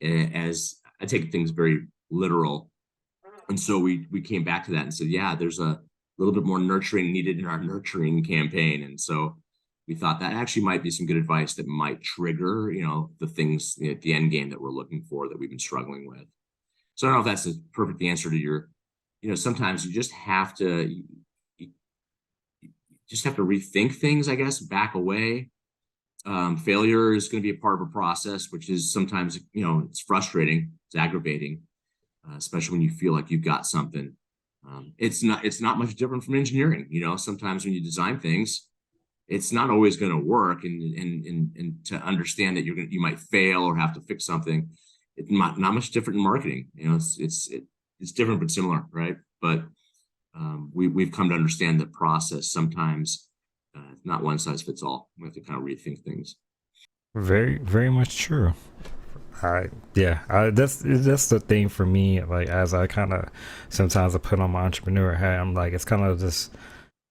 as I take things very literal. And so we came back to that and said, yeah, there's a little bit more nurturing needed in our nurturing campaign. And so we thought that actually might be some good advice that might trigger, the things at the end game that we're looking for that we've been struggling with. So I don't know if that's a perfect answer to your, sometimes you just have to rethink things, I guess, back away. Failure is going to be a part of a process, which is sometimes, it's frustrating, it's aggravating, especially when you feel like you've got something. It's not much different from engineering. Sometimes when you design things, it's not always going to work, and to understand that you might fail or have to fix something, it's not much different in marketing. It's different but similar, right? But we've come to understand that process sometimes not one size fits all. We have to kind of rethink things. Very, very much true. That's the thing for me. Like, as I kind of sometimes I put on my entrepreneur hat, I'm like, it's kind of just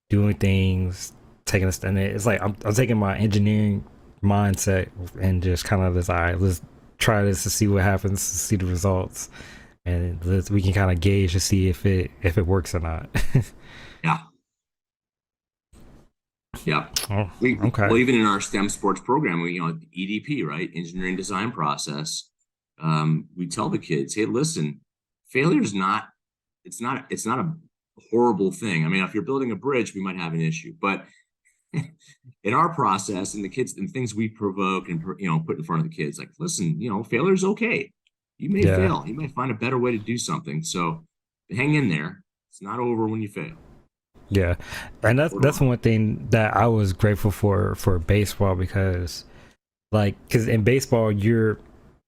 doing things, taking a stand. It's like I'm taking my engineering mindset and just kind of this, all right, let's try this to see what happens, to see the results, and we can kind of gauge to see if it works or not. Yeah. Yeah. Oh, okay. Okay. Well, even in our STEM sports program, EDP, right? Engineering design process. We tell the kids, hey, listen, failure is not a horrible thing. I mean, if you're building a bridge, we might have an issue, but in our process and the kids and things we provoke and, put in front of the kids, like, listen, failure is okay. You may fail. You may find a better way to do something. So hang in there. It's not over when you fail. Yeah, and that's one thing that I was grateful for baseball, because in baseball you're,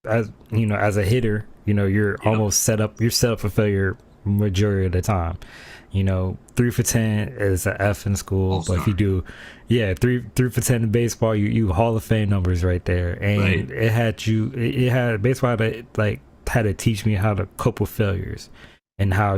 as as a hitter, you're almost set up for failure majority of the time. 3 for 10 is an F in school, All-star. but if you do, 3 for 10 in baseball, you Hall of Fame numbers right there. And it had baseball had to teach me how to cope with failures, and how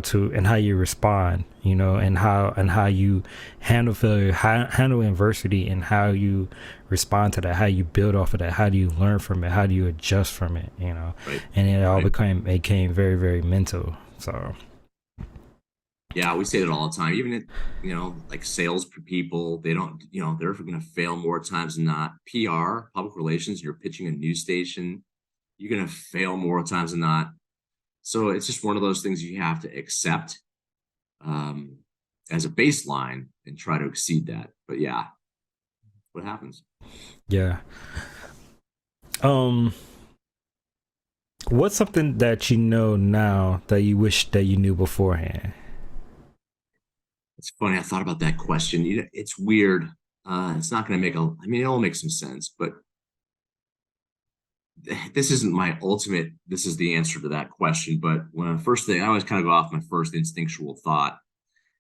you respond, and how you handle failure, handle adversity, and how you respond to that, how you build off of that, how do you learn from it, how do you adjust from it, Right. And it all became very, very mental. So yeah, we say that all the time. Even at, like sales people, they don't, they're going to fail more times than not. PR, public relations, you're pitching a news station, you're going to fail more times than not. So it's just one of those things you have to accept as a baseline and try to exceed that. But yeah, what happens? Yeah. What's something that you know now that you wish that you knew beforehand? It's funny. I thought about that question. It's weird. It's not going to it'll make some sense, but this isn't my ultimate, this is the answer to that question. But I always kind of go off my first instinctual thought.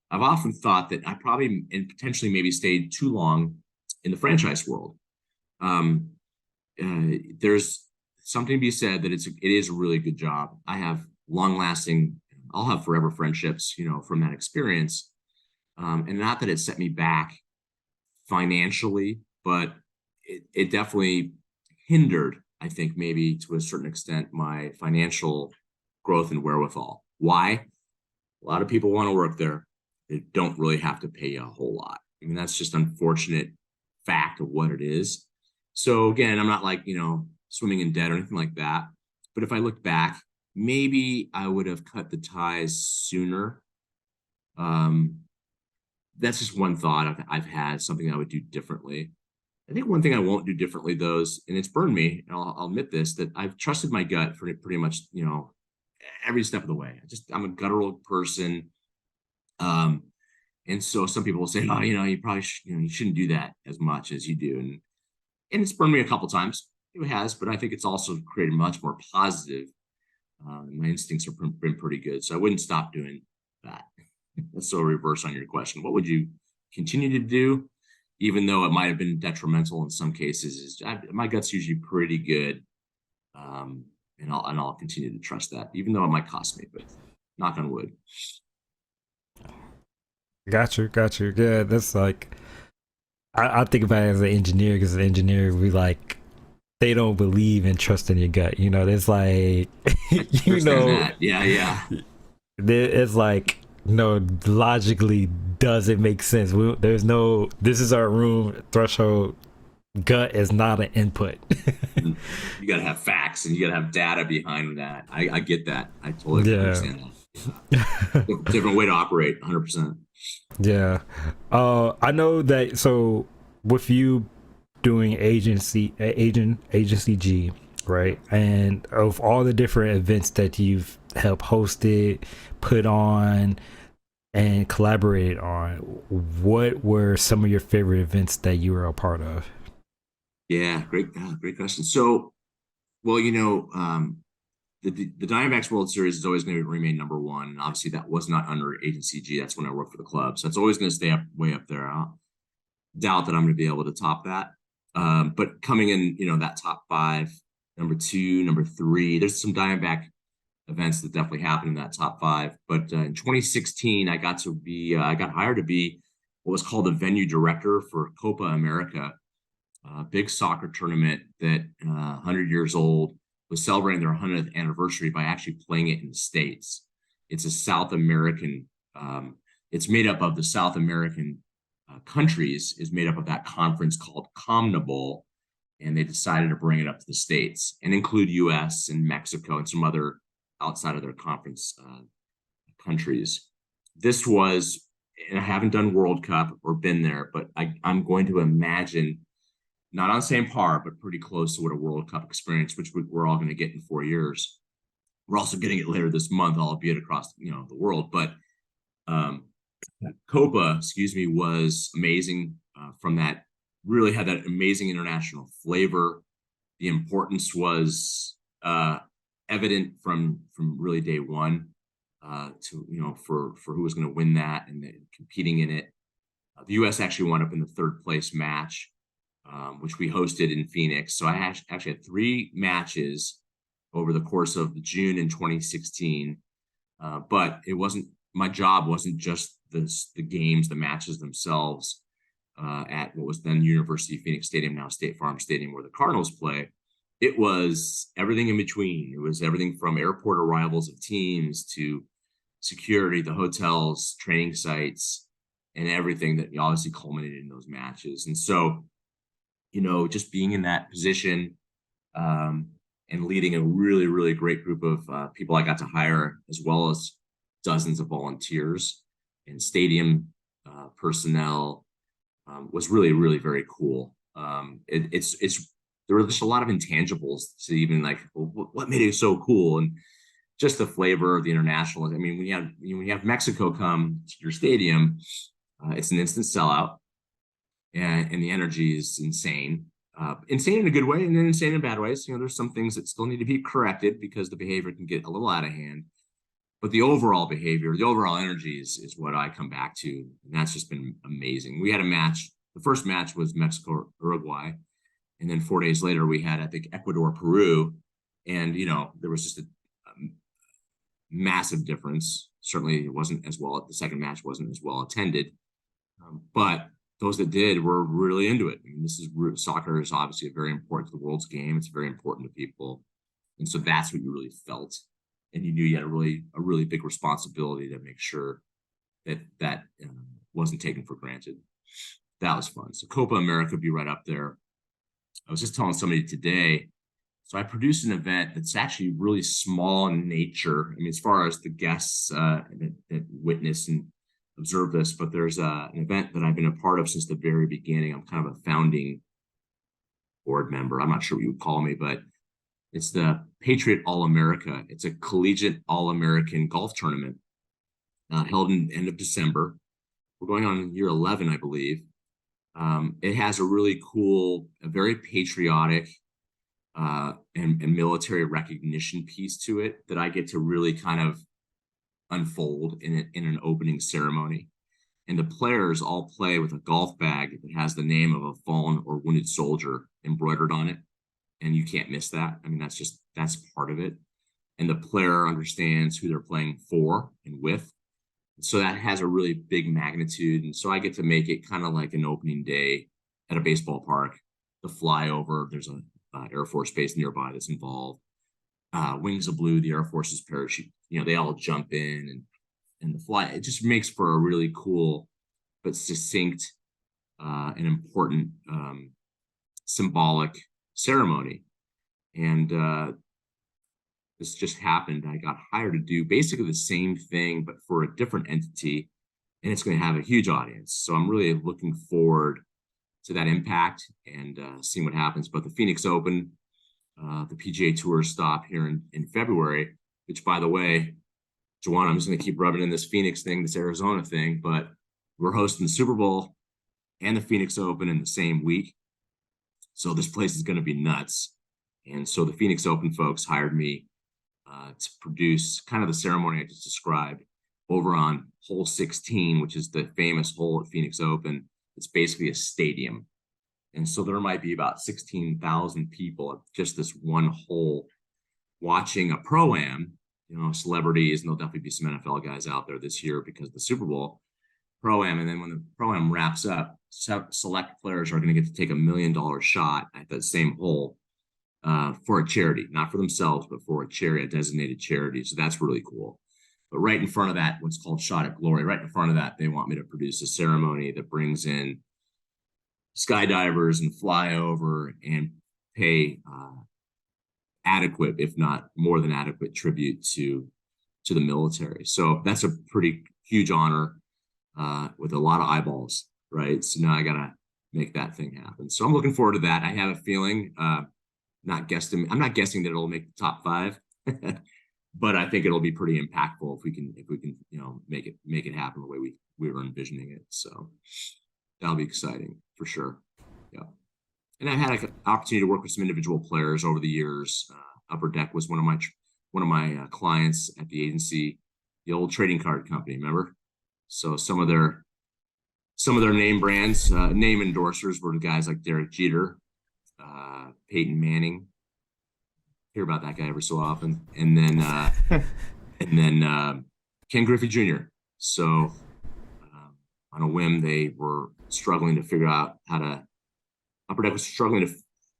I've often thought that I probably and potentially maybe stayed too long in the franchise world. There's something to be said that it is a really good job. I have I'll have forever friendships, from that experience. And not that it set me back financially, but it definitely hindered, I think, maybe to a certain extent, my financial growth and wherewithal. Why? A lot of people want to work there. They don't really have to pay you a whole lot. I mean, that's just unfortunate fact of what it is. So again, I'm not like, swimming in debt or anything like that. But if I look back, maybe I would have cut the ties sooner. That's just one thought I've had, something I would do differently. I think one thing I won't do differently, though, and it's burned me, and I'll admit this, that I've trusted my gut for pretty much, every step of the way. I'm a guttural person. And so some people will say, oh, you probably you shouldn't do that as much as you do. And it's burned me a couple times. It has, but I think it's also created much more positive. My instincts have been pretty good. So I wouldn't stop doing that. That's so reverse on your question. What would you continue to do, even though it might have been detrimental in some cases? My gut's usually pretty good, and I'll continue to trust that, even though it might cost me. But knock on wood. Got you. Yeah, that's like, I think about it as an engineer, because an engineer, we like, they don't believe and trust in your gut. You know, there's like, I you understand know, that. Yeah, yeah. it's like, no, logically doesn't make sense. There's no, this is our room threshold. Gut is not an input. You got to have facts and you got to have data behind that. I get that. I totally Yeah. understand that. Different way to operate, 100%. Yeah. I know that. So with you doing agency G, right? And of all the different events that you've helped hosted, put on, and collaborated on, what were some of your favorite events that you were a part of? Yeah, great question. So, well, the Diamondbacks World Series is always going to remain number one. And obviously, that was not under Agency G. That's when I worked for the club. So it's always going to stay up way up there. I doubt that I'm going to be able to top that. But coming in, that top five, number two, number three, there's some Diamondback events that definitely happened in that top five. But in 2016, I got hired to be what was called the venue director for Copa America, a big soccer tournament that 100 years old, was celebrating their 100th anniversary by actually playing it in the States. It's a South American, it's made up of the South American countries, is made up of that conference called CONMEBOL, and they decided to bring it up to the States and include US and Mexico and some other outside of their conference countries. This was, and I haven't done World Cup or been there, but I'm going to imagine not on the same par, but pretty close to what a World Cup experience, which we're all going to get in 4 years. We're also getting it later this month, albeit across the world. But Copa, was amazing. From that, really had that amazing international flavor. The importance was evident from really day one. For who was going to win that and competing in it. The U.S. actually wound up in the third place match, which we hosted in Phoenix. So I actually had 3 matches over the course of June in 2016. But my job wasn't just the games, the matches themselves at what was then University of Phoenix Stadium, now State Farm Stadium, where the Cardinals play. It was everything in between. It was everything from airport arrivals of teams to security, the hotels, training sites, and everything that obviously culminated in those matches. And so, just being in that position and leading a really, really great group of people I got to hire, as well as dozens of volunteers and stadium personnel, was really, really very cool. There were just a lot of intangibles to even what made it so cool, and just the flavor of the international. I mean, when you have Mexico come to your stadium, it's an instant sellout. And the energy is insane. Insane in a good way, and then insane in bad ways. There's some things that still need to be corrected because the behavior can get a little out of hand. But the overall behavior, the overall energy is what I come back to. And that's just been amazing. We had a match. The first match was Mexico, Uruguay. And then 4 days later, we had, I think, Ecuador, Peru. And, there was just a massive difference. Certainly it wasn't as well. The second match wasn't as well attended. But those that did were really into it. I mean, soccer is obviously very important to the world's game. It's very important to people. And so that's what you really felt. And you knew you had a really big responsibility to make sure that wasn't taken for granted. That was fun. So Copa America would be right up there. I was just telling somebody today, so I produced an event that's actually really small in nature. I mean, as far as the guests that witness and observe this, but there's an event that I've been a part of since the very beginning. I'm kind of a founding board member. I'm not sure what you would call me, but it's the Patriot All-America. It's a collegiate All-American golf tournament held in the end of December. We're going on year 11, I believe. It has a really cool, a very patriotic and military recognition piece to it that I get to really kind of unfold in an opening ceremony. And the players all play with a golf bag that has the name of a fallen or wounded soldier embroidered on it. And you can't miss that. I mean, that's part of it. And the player understands who they're playing for and with. So that has a really big magnitude. And so I get to make it kind of like an opening day at a baseball park, the flyover. There's a Air Force base nearby that's involved. Wings of Blue, the Air Force's parachute. They all jump in and the fly. It just makes for a really cool but succinct and important symbolic ceremony. And this just happened. I got hired to do basically the same thing, but for a different entity, and it's going to have a huge audience. So I'm really looking forward to that impact and seeing what happens. But the Phoenix Open, the PGA Tour stop here in February, which, by the way, Juwan, I'm just going to keep rubbing in this Phoenix thing, this Arizona thing, but we're hosting the Super Bowl and the Phoenix Open in the same week. So this place is going to be nuts. And so the Phoenix Open folks hired me to produce kind of the ceremony I just described over on hole 16, which is the famous hole at Phoenix Open. It's basically a stadium. And so there might be about 16,000 people at just this one hole watching a pro-am, celebrities, and there'll definitely be some NFL guys out there this year because of the Super Bowl pro-am. And then when the pro-am wraps up, select players are going to get to take $1 million shot at that same hole for a charity, not for themselves, but for a charity, a designated charity. So that's really cool. But right in front of that, what's called Shot at Glory, right in front of that, they want me to produce a ceremony that brings in skydivers and fly over and pay adequate, if not more than adequate, tribute to the military. So that's a pretty huge honor with a lot of eyeballs, right? So now I got to make that thing happen. So I'm looking forward to that. I have a feeling, I'm not guessing that it'll make the top 5, but I think it'll be pretty impactful if we can, make it happen the way we were envisioning it. So that'll be exciting for sure. Yeah. And I had an opportunity to work with some individual players over the years. Upper Deck was one of my clients at the agency, the old trading card company. Remember? So some of their name brands, name endorsers were the guys like Derek Jeter, Peyton Manning. Hear about that guy every so often, and then Ken Griffey Jr. So on a whim, they were struggling to figure out Upper Deck was struggling to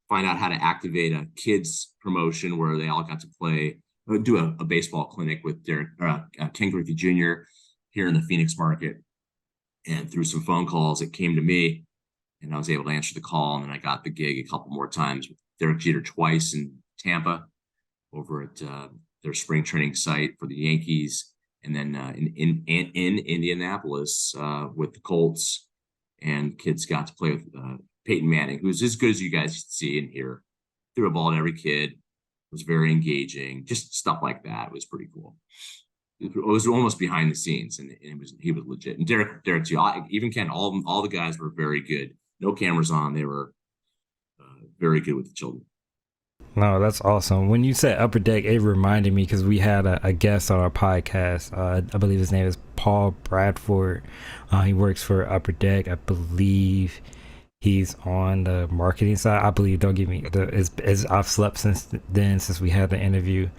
find out how to activate a kids promotion where they all got to do a baseball clinic with Ken Griffey Jr. here in the Phoenix market. And through some phone calls, it came to me, and I was able to answer the call. And then I got the gig a couple more times with Derek Jeter twice in Tampa over at their spring training site for the Yankees. And then in Indianapolis with the Colts, and kids got to play with Peyton Manning, who's as good as you guys see and hear. Threw a ball at every kid, was very engaging, just stuff like that. It was pretty cool. It was almost behind the scenes, and he was legit. And Derek too, even Ken, all the guys were very good. No cameras on. They were very good with the children. No, that's awesome. When you said Upper Deck, it reminded me because we had a guest on our podcast. I believe his name is Paul Bradford. He works for Upper Deck. I believe he's on the marketing side. I believe, don't get me, I've slept since then, since we had the interview.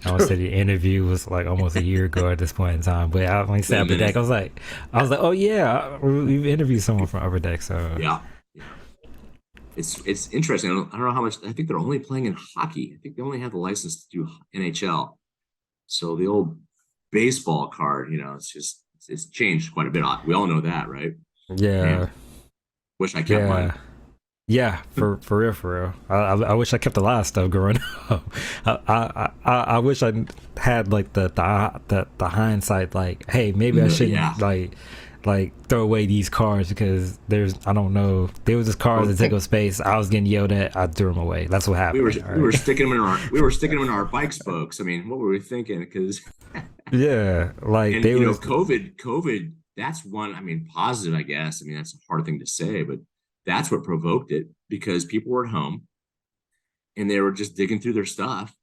I would say the interview was like almost a year ago at this point in time. But when he said Upper Deck, I was like, oh yeah, we've interviewed someone from Upper Deck. So yeah. It's interesting. I don't know how much. I think they're only playing in hockey. I think they only have the license to do NHL. So the old baseball card, it's changed quite a bit. We all know that, right? Yeah. Man, wish I kept mine. Yeah, for real. I wish I kept a lot of stuff growing up. I wish I had like the hindsight, like, hey, maybe I shouldn't like throw away these cards because I don't know, there was just cards that take up space. I was getting yelled at. I threw them away. That's what happened. We were sticking them in our bike spokes. I mean, what were we thinking? Because yeah, like and, COVID. That's one. I mean, positive, I guess. I mean, that's a hard thing to say, but that's what provoked it, because people were at home and they were just digging through their stuff,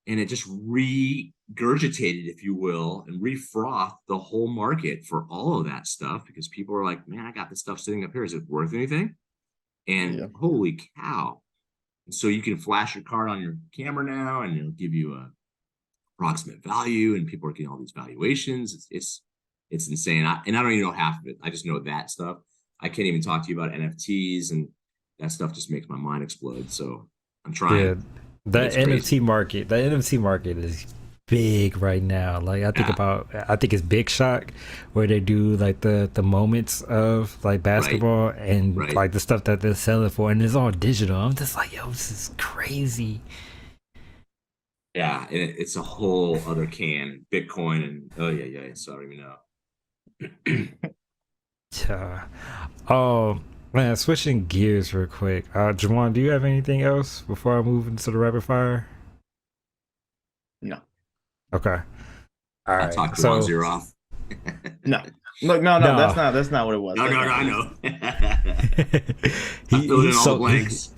and it just regurgitated, if you will, and refrothed the whole market for all of that stuff, because people are like, man, I got this stuff sitting up here. Is it worth anything? And holy cow. And so you can flash your card on your camera now, and it'll give you a approximate value, and people are getting all these valuations. It's insane. I don't even know half of it. I just know that stuff. I can't even talk to you about NFTs and that stuff just makes my mind explode. So I'm Yeah, trying. the It's crazy. NFT market is big right now. Like Yeah, I think it's Big Shot where they do like the moments of like right, basketball and right. like the stuff that they're selling for, and it's all digital. I'm just like, yo, this is crazy. Yeah, and it's a whole other can. Bitcoin and oh yeah, yeah. So I don't even know. Yeah. Oh man, switching gears real quick. Jawan, do you have anything else before I move into the rapid fire? No, Okay. All I right. talked to So Wanzir off. no, look, no. no, That's not what it was. No, That's no, no, not what I it was. know. I he filled in he's all the so blanks.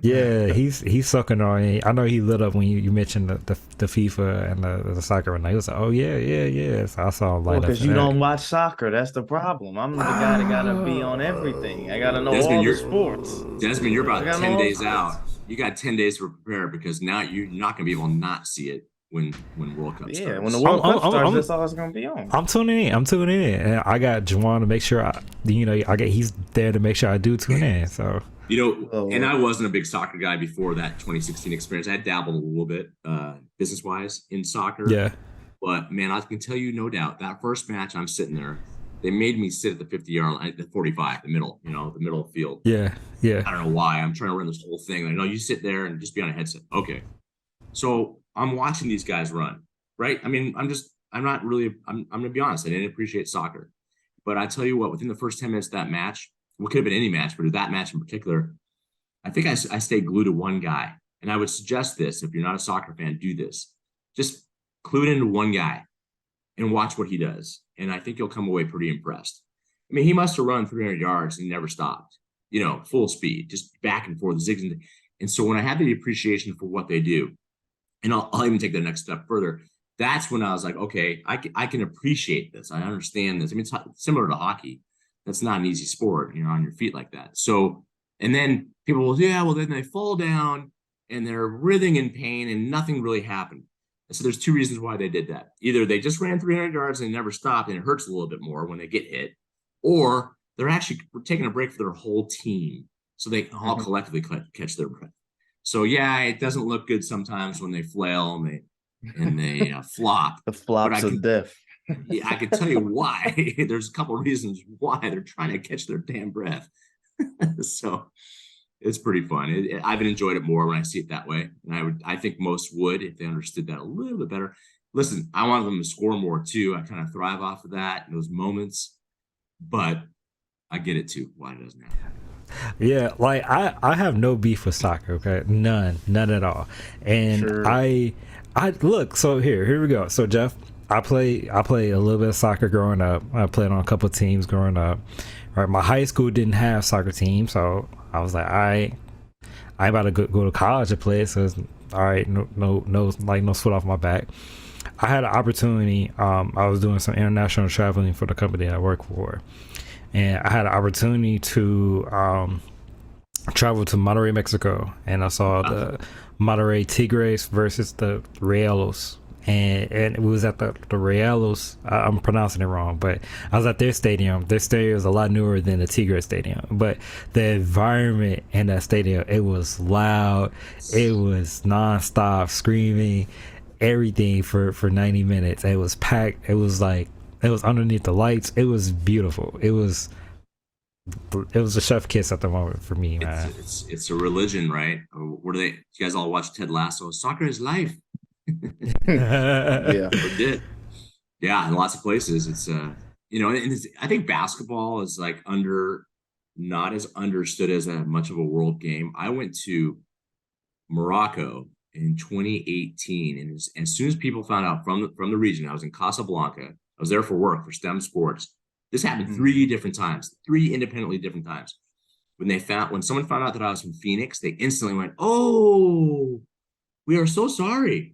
yeah, he's sucking on it. I know he lit up when you mentioned the FIFA and the soccer, and he was like, "Oh yeah, yeah, yeah." So I saw him Well, light up because for you that. don't watch soccer. That's the problem. I'm the guy that gotta be on everything. I gotta know Desmond, all the you're sports. Desmond, you're I about gotta know 10 all the days sports. out. You got 10 days to prepare because now you're not gonna be able to not see it when World Cup Yeah, when the starts. I'm World I'm Cup I'm, starts, I'm that's all it's gonna be on. I'm tuning in. I'm tuning in, and I got Juwan to make sure he's there to make sure I do tune in. So And I Oh, wasn't a big soccer guy before that 2016 experience. I had dabbled a little bit business wise in soccer, yeah, but man, I can tell you no doubt that first match I'm sitting there, they made me sit at the 50-yard line, the 45, the middle, the middle of the field. yeah, yeah, I don't know why. I'm trying to run this whole thing. Like, no, you sit there and just be on a headset. Okay. So I'm watching these guys run, right? I mean, I'm going to be honest. I didn't appreciate soccer. But I tell you what, within the first 10 minutes of that match, what could have been any match, but that match in particular, I think I stayed glued to one guy. And I would suggest this if you're not a soccer fan, do this. Just clue it into one guy and watch what he does. And I think you'll come away pretty impressed. I mean, he must have run 300 yards and never stopped, full speed, just back and forth, zigzag. And so when I had the appreciation for what they do, and I'll even take the next step further, that's when I was like, okay, I can appreciate this. I understand this. I mean, it's similar to hockey. That's not an easy sport, on your feet like that. So, and then people will, yeah, well, then they fall down and they're writhing in pain and nothing really happened. And so there's two reasons why they did that. Either they just ran 300 yards and they never stopped and it hurts a little bit more when they get hit, or they're actually taking a break for their whole team so they all collectively catch their breath. So yeah, it doesn't look good sometimes when they flail and they flop. the But flops of death. I could tell you why. There's a couple of reasons why they're trying to catch their damn breath. So it's pretty fun. I've enjoyed it more when I see it that way, and I think most would if they understood that a little bit better. Listen, I want them to score more too. I kind of thrive off of that, those moments, but I get it too why it doesn't happen. yeah. Like I have no beef with soccer. Okay, none at all. And Sure. I look. So here we go. So Jeff, I play a little bit of soccer growing up. I played on a couple of teams growing up. Right, my high school didn't have soccer team, so I was like, I about to go to college to play. So it's, all right, no sweat off my back. I had an opportunity. I was doing some international traveling for the company I work for, and I had an opportunity to travel to Monterrey, Mexico, and I saw the Monterrey Tigres versus the Rayalos. And it was at the Rayalos. I'm pronouncing it wrong, but I was at their stadium. Their stadium is a lot newer than the Tigre stadium, but the environment in that stadium, it was loud, it was nonstop screaming, everything for 90 minutes. It was packed. It was underneath the lights. It was beautiful. It was a chef kiss at the moment for me, man. It's a religion, right? What do they? You guys all watch Ted Lasso? Soccer is life. Yeah. Legit. Yeah, in lots of places, it's I think basketball is like not as understood as a much of a world game. I went to Morocco in 2018, and as soon as people found out from the region, I was in Casablanca. I was there for work for STEM sports. This happened three different times, three independently different times. When someone found out that I was from Phoenix, they instantly went, "Oh, we are so sorry."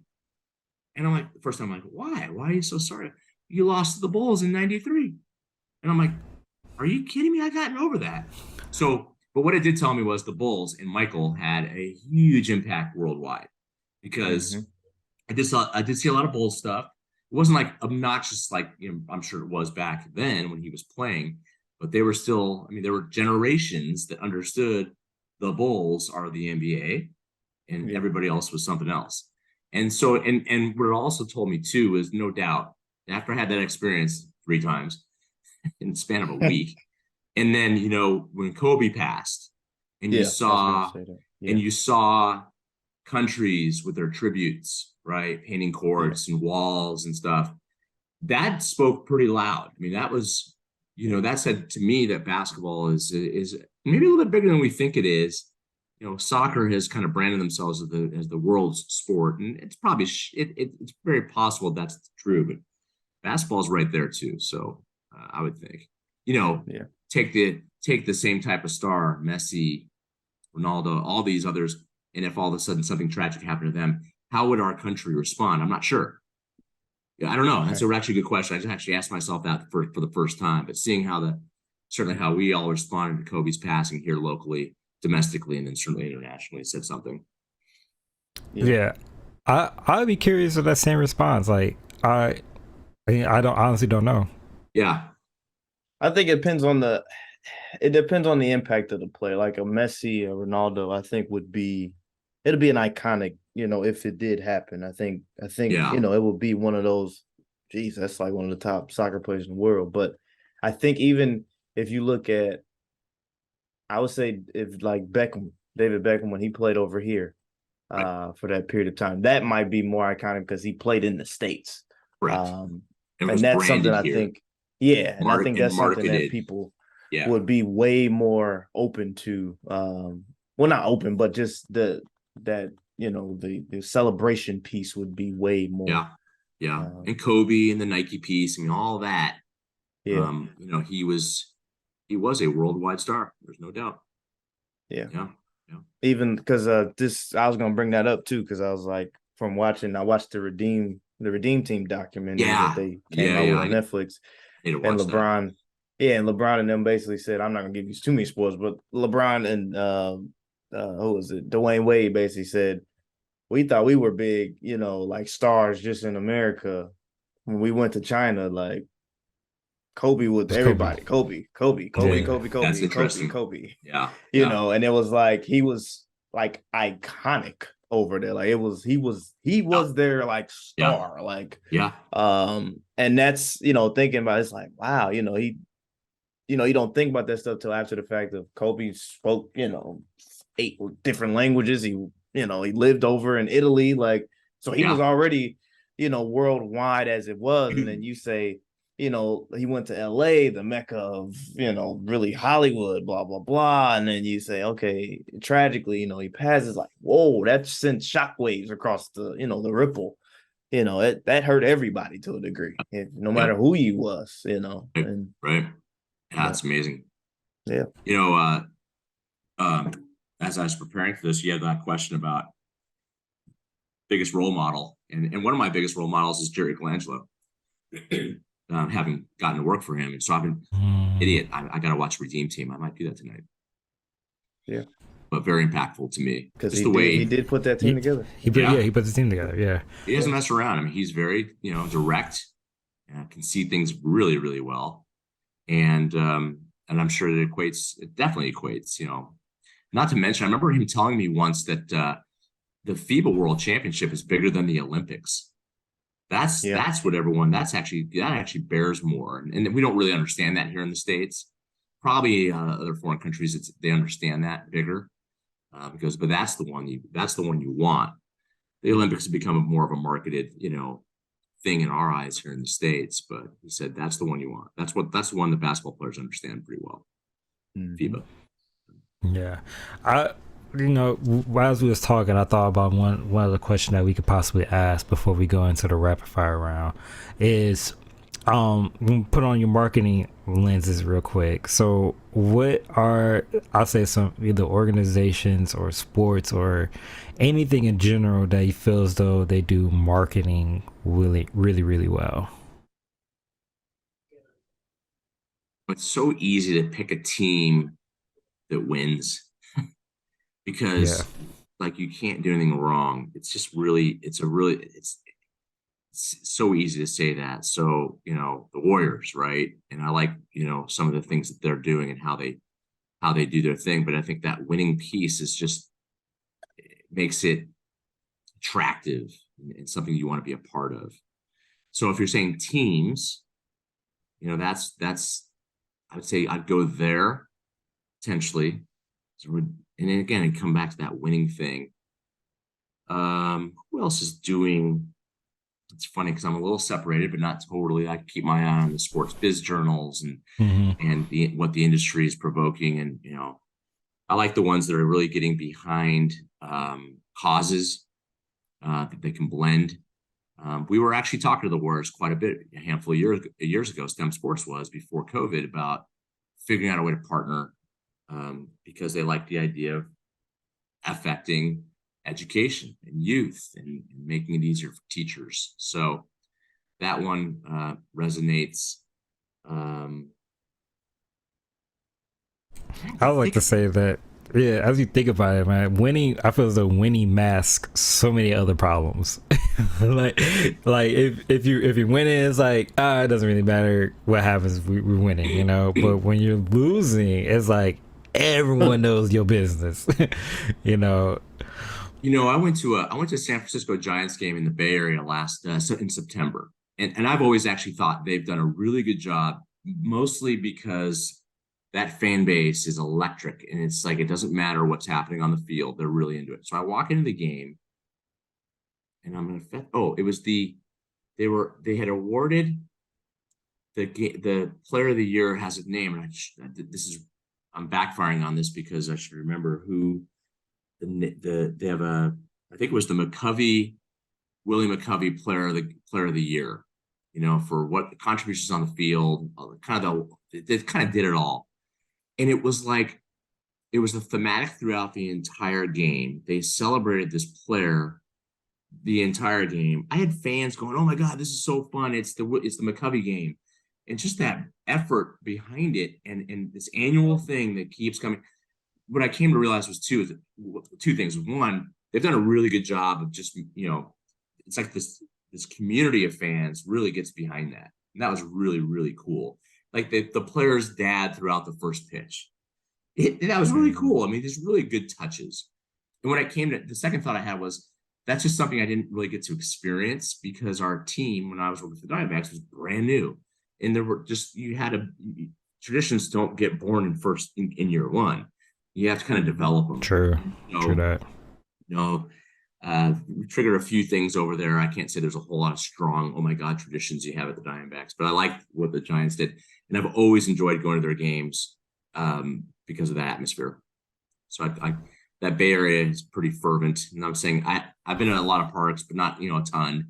And I'm like, the first time I'm like, why? Why are you so sorry? You lost to the Bulls in '93. And I'm like, are you kidding me? I gotten over that. So, but what it did tell me was the Bulls and Michael had a huge impact worldwide because I did see a lot of Bulls stuff. It wasn't like obnoxious, like I'm sure it was back then when he was playing, but they were still, I mean, there were generations that understood the Bulls are the NBA, and Yeah. everybody else was something else. And so, and what it also told me too is, no doubt, after I had that experience 3 times in the span of a week, and then when Kobe passed, and Yeah, I was gonna say that. Yeah. you saw countries with their tributes, right, painting courts and walls and stuff, that spoke pretty loud. I mean, that was, that said to me that basketball is maybe a little bit bigger than we think it is. Soccer has kind of branded themselves as the world's sport, and it's probably it's very possible that's true, but basketball's right there too. So I would think, Yeah. take the same type of star, Messi, Ronaldo, all these others, and if all of a sudden something tragic happened to them, how would our country respond? I'm not sure. Yeah, I don't know. That's actually a good question. I just actually asked myself that for the first time. But seeing certainly how we all responded to Kobe's passing here locally, domestically, and then certainly internationally, said something. Yeah. I'd be curious of that same response. Like I honestly don't know. Yeah. I think it depends on the impact of the play. Like a Messi, a Ronaldo, I think it'll be an iconic, if it did happen. I think, Yeah. it would be one of those, geez, that's like one of the top soccer players in the world. But I think even if you look at, I would say if like David Beckham, when he played over here for that period of time, that might be more iconic because he played in the States. Correct. And that's something I think, and I think that's something that people would be way more open to. Well, not open, but just the celebration piece would be way more. Yeah. And Kobe and the Nike piece, I mean, all that. Yeah. He was a worldwide star. There's no doubt. Yeah. Yeah. Even because I was gonna bring that up too, because I was like, I watched the Redeem Team documentary that they came out with on Netflix. And LeBron, and LeBron and them basically said, I'm not gonna give you too many spoilers, but LeBron and who was it? Dwayne Wade basically said, we thought we were big, like stars just in America. When we went to China, like Kobe with everybody. Kobe. That's interesting. Kobe. Yeah. And it was like he was like iconic over there. Like he was their like star. Like and that's thinking about it's like, wow, he you don't think about that stuff till after the fact of Kobe spoke, 8 different languages. He lived over in Italy, like so he was already, worldwide as it was. And then you say, he went to LA, the mecca of, really Hollywood, blah, blah, blah. And then you say, okay, tragically, he passes, like, whoa, that sent shockwaves across the, the ripple. That hurt everybody to a degree, no matter who you was, And, right. Yeah, that's amazing. Yeah. As I was preparing for this, you had that question about biggest role model. And one of my biggest role models is Jerry Colangelo. Having gotten to work for him. And so I've been idiot. I got to watch Redeem Team. I might do that tonight. Yeah. But very impactful to me. Because he did put that team together. He put the team together. Yeah. He doesn't mess around. I mean, he's very, direct, can see things really, really well. And I'm sure that it definitely equates, not to mention, I remember him telling me once that the FIBA World Championship is bigger than the Olympics. That's what that actually bears more. And we don't really understand that here in the States. Probably other foreign countries, they understand that bigger but that's the one you want. The Olympics have become more of a marketed, thing in our eyes here in the States, but he said that's the one you want. That's the one the basketball players understand pretty well. FIBA. Yeah. As we was talking, I thought about one other question that we could possibly ask before we go into the rapid fire round is put on your marketing lenses real quick. So what are, I'll say, some either organizations or sports or anything in general that you feel as though they do marketing really, really, really well? It's so easy to pick a team that wins because like you can't do anything wrong. It's just really, it's so easy to say that. So, the Warriors, right? And I like, some of the things that they're doing and how they how they do their thing. But I think that winning piece is just makes it attractive and something you want to be a part of. So if you're saying teams, that's I would say I'd go there potentially. And then again, I'd come back to that winning thing. Who else is doing? It's funny because I'm a little separated, but not totally. I keep my eye on the sports biz journals and what the industry is provoking. And, I like the ones that are really getting behind causes that they can blend. We were actually talking to the Warriors quite a bit, a handful of years ago, STEM Sports was, before COVID, about figuring out a way to partner because they like the idea of affecting education and youth and making it easier for teachers. So that one resonates. I would like to say that, yeah, as you think about it, man, winning, I feel as though winning masks so many other problems. like if you're winning, it's like, it doesn't really matter what happens, we're winning, but when you're losing, it's like everyone knows your business. I went to a San Francisco Giants game in the Bay Area in September, and I've always actually thought they've done a really good job, mostly because that fan base is electric, and it's like it doesn't matter what's happening on the field; they're really into it. So I walk into the game, and I'm gonna. It was they had awarded the player of the year has a name, and I'm backfiring on this because I should remember who. They have I think it was the Willie McCovey player of the year, for what contributions on the field, they kind of did it all. And it was a thematic throughout the entire game. They celebrated this player the entire game. I had fans going, "Oh my God, this is so fun. It's the McCovey game." And just that effort behind it and this annual thing that keeps coming. What I came to realize was two things. One, they've done a really good job of just, it's like this community of fans really gets behind that. And that was really, really cool. Like the player's dad throughout the first pitch. That was really cool. I mean, there's really good touches. And when I came to the second thought I had was, that's just something I didn't really get to experience because our team, when I was working for the Diamondbacks, was brand new. And there were just, traditions don't get born in year one. You have to kind of develop them. True. True that. We trigger a few things over there. I can't say there's a whole lot of strong, oh my God, traditions you have at the Diamondbacks, but I like what the Giants did. And I've always enjoyed going to their games because of that atmosphere. So that Bay Area is pretty fervent. And I'm saying I've been in a lot of parks, but not, a ton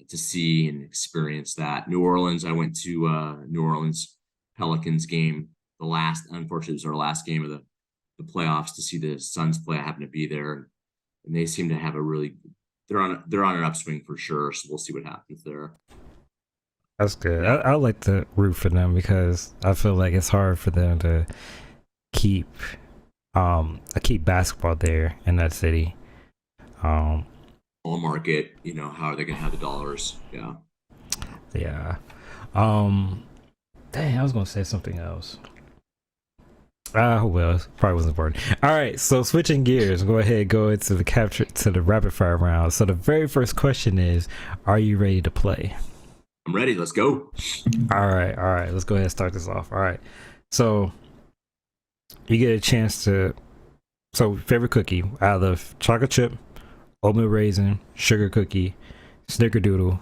to see and experience that. New Orleans, I went to New Orleans Pelicans game. Unfortunately, it was our last game of the playoffs to see the Suns play. I happened to be there, and they seem to have they're on an upswing for sure. So we'll see what happens there. That's good. I like to root for them because I feel like it's hard for them to keep basketball there in that city. All market, how are they going to have the dollars? Yeah. Yeah. Dang, I was going to say something else. Well, probably wasn't important. All right, so switching gears, go ahead, go into the rapid fire round. So the very first question is, are you ready to play? I'm ready. Let's go. All right. Let's go ahead and start this off. All right. So you get a chance to. So favorite cookie out of chocolate chip, oatmeal raisin, sugar cookie, snickerdoodle,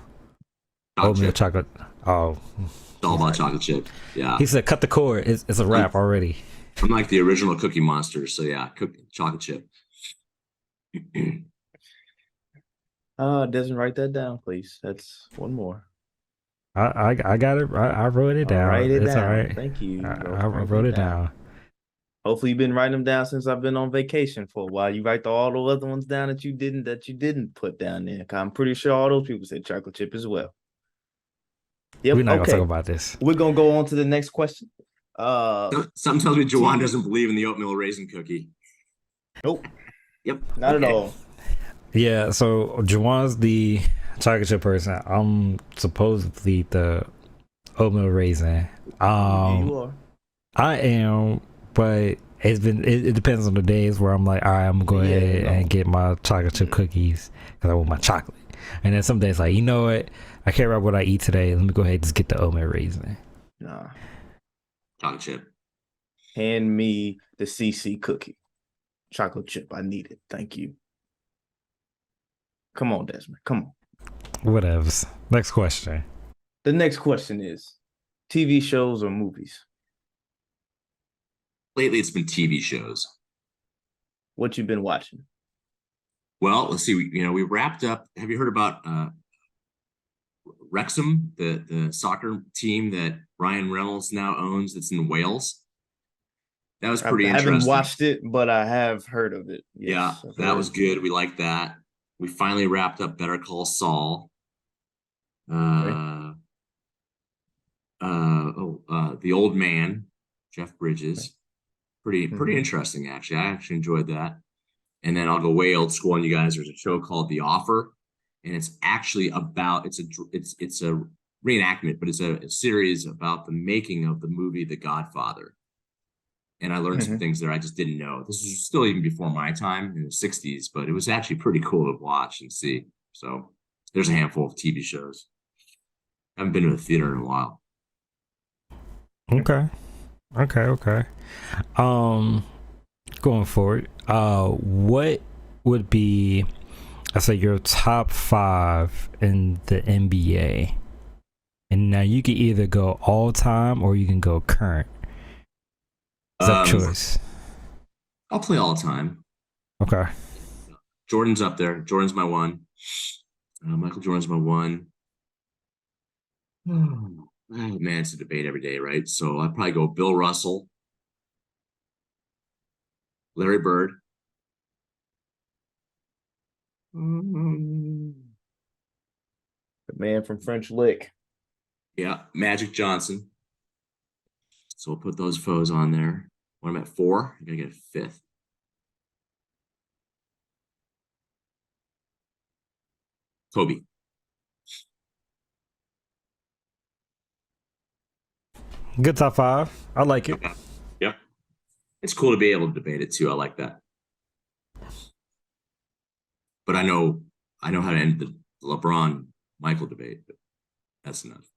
oatmeal chocolate. Oh, it's all about chocolate chip. Yeah. He said, "Cut the cord." It's a wrap already. I'm like the original Cookie Monster, so yeah, chocolate chip. Doesn't write that down, please. That's one more. I got it. I wrote it down. Write it it's down. All right. Thank you. I wrote it down. Hopefully, you've been writing them down since I've been on vacation for a while. You write all the other ones down that you didn't put down there. I'm pretty sure all those people said chocolate chip as well. Yep. We're not gonna talk about this. We're gonna go on to the next question. Something tells me Juwan doesn't believe in the oatmeal raisin cookie. Nope. Yep. Not at all. Yeah. So Juwan's the chocolate chip person. I'm supposedly the oatmeal raisin. You are. I am, but it depends on the days where I'm like, all right, I'm gonna go ahead and get my chocolate chip cookies because I want my chocolate. And then some days like, you know what? I care about what I eat today. Let me go ahead and just get the oatmeal raisin. Nah. Chocolate chip. Hand me the CC cookie. Chocolate chip. I need it. Thank you. Come on, Desmond. Come on. Whatevs. Next question. The next question is TV shows or movies? Lately, it's been TV shows. What you been watching? Well, let's see. We wrapped up. Have you heard about Wrexham, the soccer team that Ryan Reynolds now owns? That's in Wales. That was pretty interesting. I haven't watched it, but I have heard of it. Yes, yeah, that was good. We liked that. We finally wrapped up Better Call Saul. The Old Man, Jeff Bridges. Pretty interesting, actually. I actually enjoyed that. And then I'll go way old school on you guys. There's a show called The Offer, and it's actually about it's a reenactment, but it's a series about the making of the movie The Godfather. And I learned some things there I just didn't know. This was still even before my time in the 60s, but it was actually pretty cool to watch and see. So there's a handful of TV shows. I haven't been to the theater in a while. Okay. Going forward, what would be, I say, your top 5 in the NBA? And now you can either go all time or you can go current. Is that choice? I'll play all time. Okay. Jordan's up there. Jordan's my one. Michael Jordan's my one. Oh man, it's a debate every day, right? So I'd probably go Bill Russell, Larry Bird. The man from French Lick. Yeah, Magic Johnson. So we'll put those foes on there. When I'm at 4, I gotta get a 5th. Kobe. Good top 5. I like it. Okay. Yep. It's cool to be able to debate it too. I like that. But I know how to end the LeBron Michael debate, but that's enough.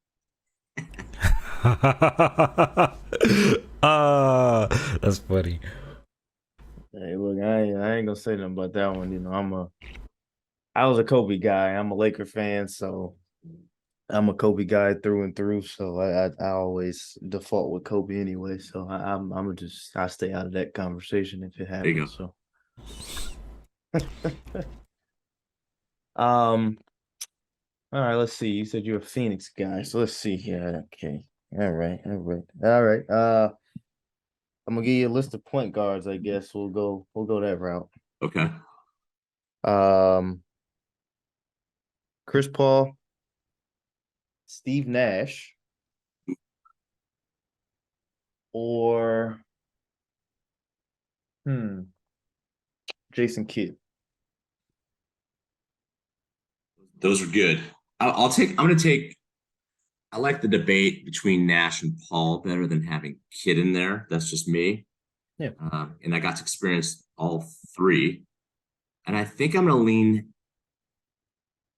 That's funny. Hey, look, I ain't gonna say nothing about that one. I was a Kobe guy. I'm a Laker fan, so I'm a Kobe guy through and through. So I always default with Kobe anyway. So I stay out of that conversation if it happens. There So you all right, let's see. You said you're a Phoenix guy, so let's see here. Okay. All right. I'm gonna give you a list of point guards, I guess. We'll go that route. Okay. Chris Paul, Steve Nash, or Jason Kidd. Those are good. I like the debate between Nash and Paul better than having Kidd in there. That's just me. Yeah. And I got to experience all 3. And I think I'm going to lean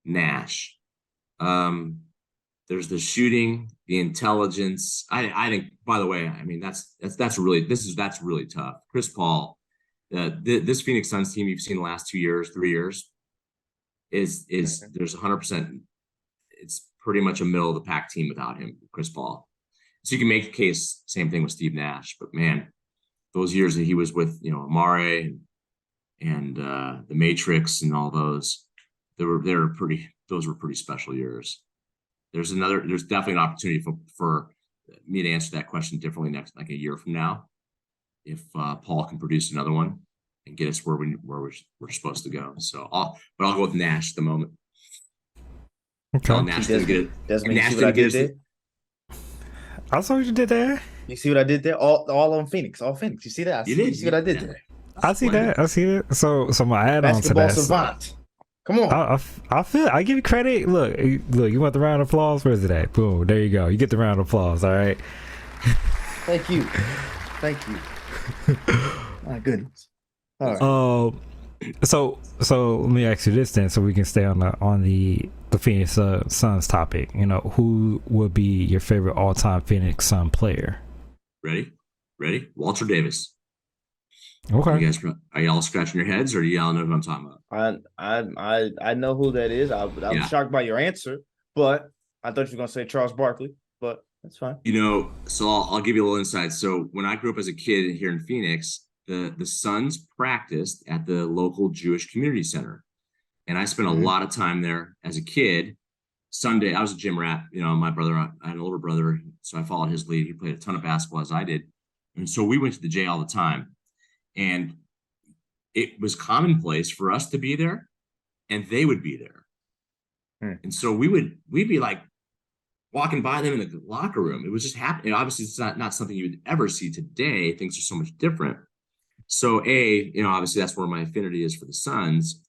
Nash. There's the shooting, the intelligence. I think, by the way, I mean, that's really tough. Chris Paul, this Phoenix Suns team you've seen the last 2 years, 3 years, is there's 100%. It's pretty much a middle of the pack team without him, Chris Paul. So you can make a case, same thing with Steve Nash. But man, those years that he was with, Amare and the Matrix and all those, those were pretty special years. There's definitely an opportunity for me to answer that question differently like a year from now, if Paul can produce another one and get us where we're supposed to go. So I'll go with Nash at the moment. Okay. Nash didn't get it. Desmond, you see what I did there? I saw what you did there. You see what I did there? All on Phoenix. All Phoenix. You see that? You see what I did there? I see that. I see it. So my add on to that. Basketball savant. Come on. I give you credit. Look, you want the round of applause? Where's it at? Boom. There you go. You get the round of applause. All right. Thank you. My goodness. All right. So let me ask you this then, so we can stay on the Phoenix Suns topic. You know, who would be your favorite all time Phoenix Sun player? Ready? Walter Davis. Okay. You guys, are y'all scratching your heads, or do y'all know what I'm talking about? I know who that is. I'm shocked by your answer, but I thought you were gonna say Charles Barkley, but that's fine. So I'll give you a little insight. So when I grew up as a kid here in Phoenix, the Suns practiced at the local Jewish community center, and I spent a lot of time there as a kid. Sunday, I was a gym rat. My brother, I had an older brother, so I followed his lead. He played a ton of basketball as I did, and so we went to the J all the time, and it was commonplace for us to be there, and they would be there, and so we'd be like walking by them in the locker room. It was just happening. Obviously, it's not something you would ever see today. Things are so much different. So obviously that's where my affinity is for the Suns.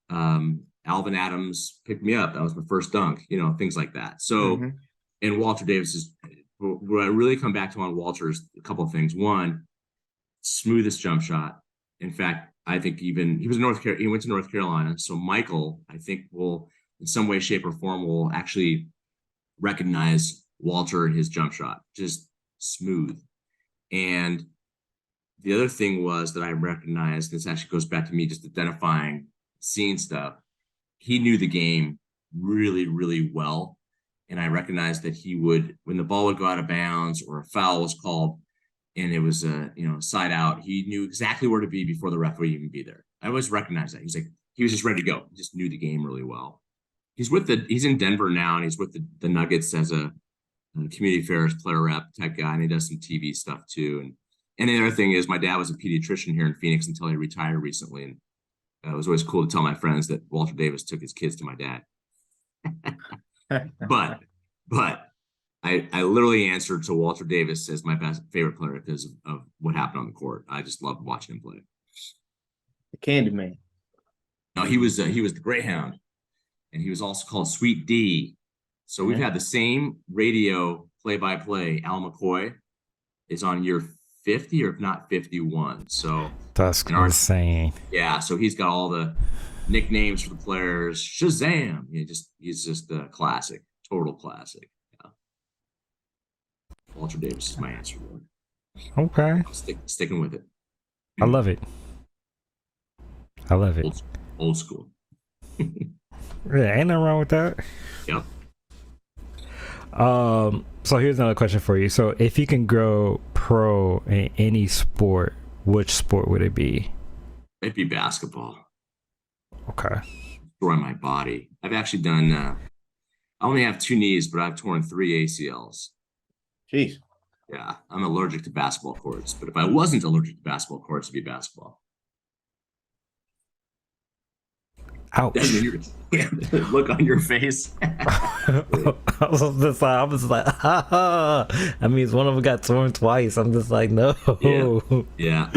Alvin Adams picked me up. That was my first dunk, things like that. So, and Walter Davis is what I really come back to on Walter is a couple of things. One, smoothest jump shot. In fact, I think even he went to North Carolina. So Michael, I think will in some way, shape, or form will actually recognize Walter and his jump shot, just smooth. And the other thing was that I recognized, this actually goes back to me just identifying, seeing stuff. He knew the game really, really well. And I recognized that he would, when the ball would go out of bounds or a foul was called and it was a side out, he knew exactly where to be before the ref would even be there. I always recognized that. He was just ready to go. He just knew the game really well. He's in Denver now, and he's with the Nuggets as a community affairs player rep type guy, and he does some TV stuff too. And the other thing is, my dad was a pediatrician here in Phoenix until he retired recently, and it was always cool to tell my friends that Walter Davis took his kids to my dad. but I literally answered to Walter Davis as my favorite player because of what happened on the court. I just loved watching him play. The Candyman. No, he was the Greyhound. And he was also called Sweet D. So we've had the same radio play-by-play. Al McCoy is on year 50 or if not 51. So that's insane. Yeah, so he's got all the nicknames for the players. Shazam! He's just a classic, total classic. Yeah. Walter Davis is my answer. Okay. Sticking with it. I love it. Old school. Yeah, ain't nothing wrong with that. Yep. So here's another question for you. So if you can go pro in any sport, which sport would it be? It'd be basketball. Okay. Destroy my body. I've actually done I only have 2 knees, but I've torn 3 ACLs. Jeez. Yeah, I'm allergic to basketball courts. But if I wasn't allergic to basketball courts, it'd be basketball. Ouch. Look on your face. I was like, that means one of them got torn twice. I'm just like, no. Yeah.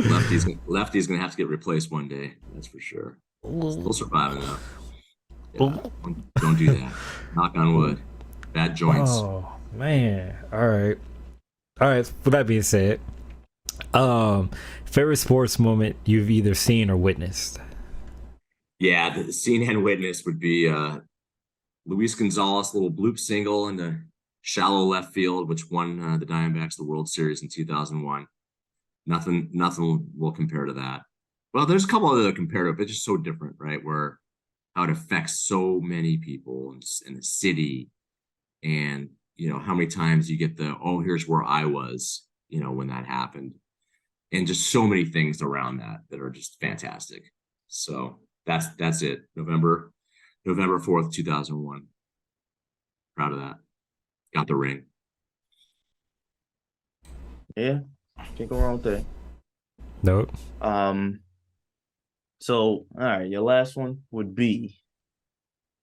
Lefty's gonna have to get replaced one day. That's for sure. Still surviving though. Yeah, don't do that. Knock on wood. Bad joints. Oh man. All right. With that being said, favorite sports moment you've either seen or witnessed? Yeah, the seen and witnessed would be Luis Gonzalez, little bloop single in the shallow left field, which won the Diamondbacks the World Series in 2001. Nothing will compare to that. Well, there's a couple other comparative, but just so different, right? Where how it affects so many people in the city, and how many times you get here's where I was, when that happened, and just so many things around that are just fantastic. So that's it. November 4th, 2001. Proud of that. Got the ring. Yeah, can't go wrong with that. Nope. So, all right, your last one would be,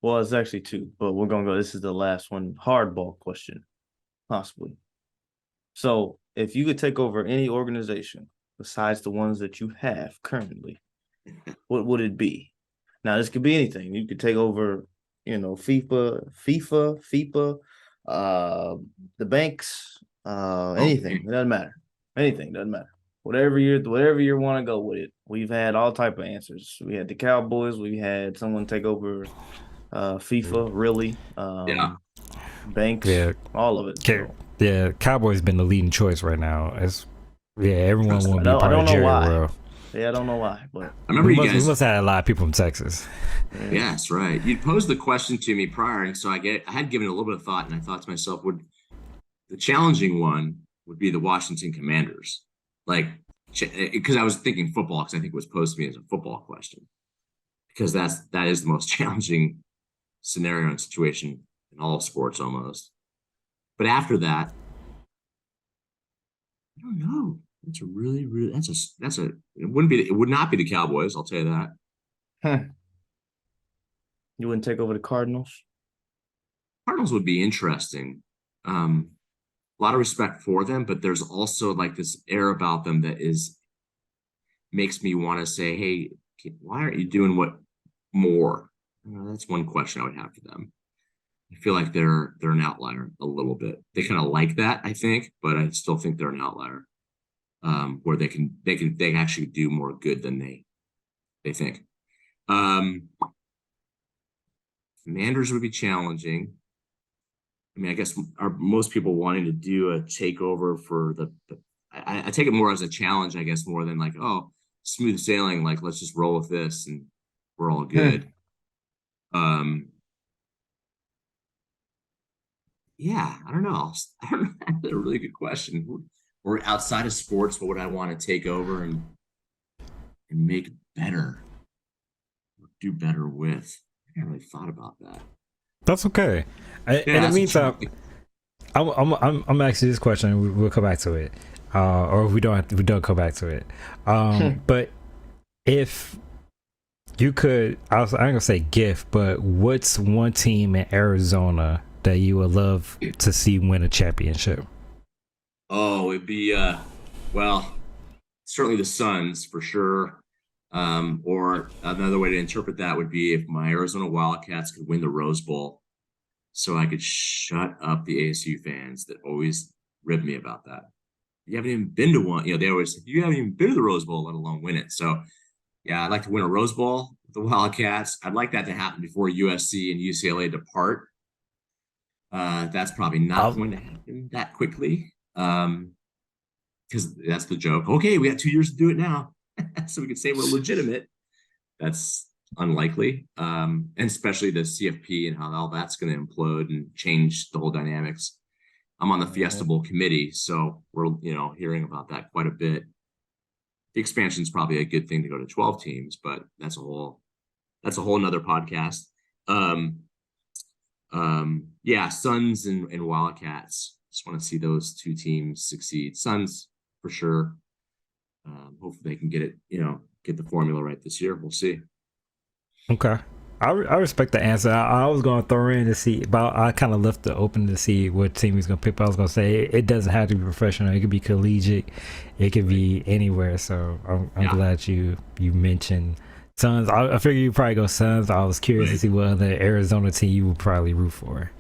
well, it's actually 2, but we're gonna go. This is the last one. Hardball question, possibly. So, if you could take over any organization besides the ones that you have currently, what would it be? Now, this could be anything. You could take over, FIFA, the banks, anything. It doesn't matter. Anything doesn't matter. whatever you want to go with it. We've had all type of answers. We had the Cowboys. We had someone take over FIFA. Really, Yeah. Banks. Yeah. All of it. So. Yeah, Cowboys been the leading choice right now. Everyone want to be I a part don't of know Jerry why. World. Yeah, I don't know why, but I remember we you must, guys. we must have had a lot of people from Texas. Yes, right. You posed the question to me prior, and so I had given it a little bit of thought, and I thought to myself, the challenging one would be the Washington Commanders, like because I was thinking football, because I think it was posed to me as a football question, because that is the most challenging scenario and situation in all of sports almost. But after that, I don't know. That's a really, really it would not be the Cowboys, I'll tell you that. You wouldn't take over the Cardinals? Cardinals would be interesting. A lot of respect for them, but there's also like this air about them that makes me want to say, hey, why aren't you doing what more? That's one question I would have for them. I feel like they're an outlier a little bit. They kind of like that, I think, but I still think they're an outlier. Where they can actually do more good than they think. Commanders would be challenging. I mean, I guess are most people wanting to do a takeover for I take it more as a challenge, I guess, more than like, oh, smooth sailing, like let's just roll with this and we're all good. Yeah, I don't know. That's a really good question. Or outside of sports, what would I want to take over and make better, or do better with? I haven't really thought about that. That's okay. In the meantime, I'm asking this question. We'll come back to it, or if we don't come back to it. But if you could, I'm gonna say gift, but what's one team in Arizona that you would love to see win a championship? Oh, it'd be well, certainly the Suns for sure. Or another way to interpret that would be if my Arizona Wildcats could win the Rose Bowl, so I could shut up the ASU fans that always rib me about that. You haven't even been to one. They always say, you haven't even been to the Rose Bowl, let alone win it. So, yeah, I'd like to win a Rose Bowl with the Wildcats. I'd like that to happen before USC and UCLA depart. That's probably not going to happen that quickly. Because that's the joke. Okay, we got 2 years to do it now. So we can say we're legitimate. That's unlikely. And especially the CFP and how all that's going to implode and change the whole dynamics. I'm on the Fiesta Bowl committee, so we're hearing about that quite a bit. The expansion is probably a good thing to go to 12 teams, but that's a whole another podcast. Yeah, Suns and Wildcats. Just want to see those two teams succeed. Suns for sure. Hopefully they can get the formula right this year. We'll see. Okay. I respect the answer. I was going to throw in to see, but I kind of left it open to see what team he's going to pick. But I was going to say it doesn't have to be professional. It could be collegiate. It could be anywhere. So I'm glad you mentioned Suns. I figure you probably go Suns. I was curious to see what other Arizona team you would probably root for.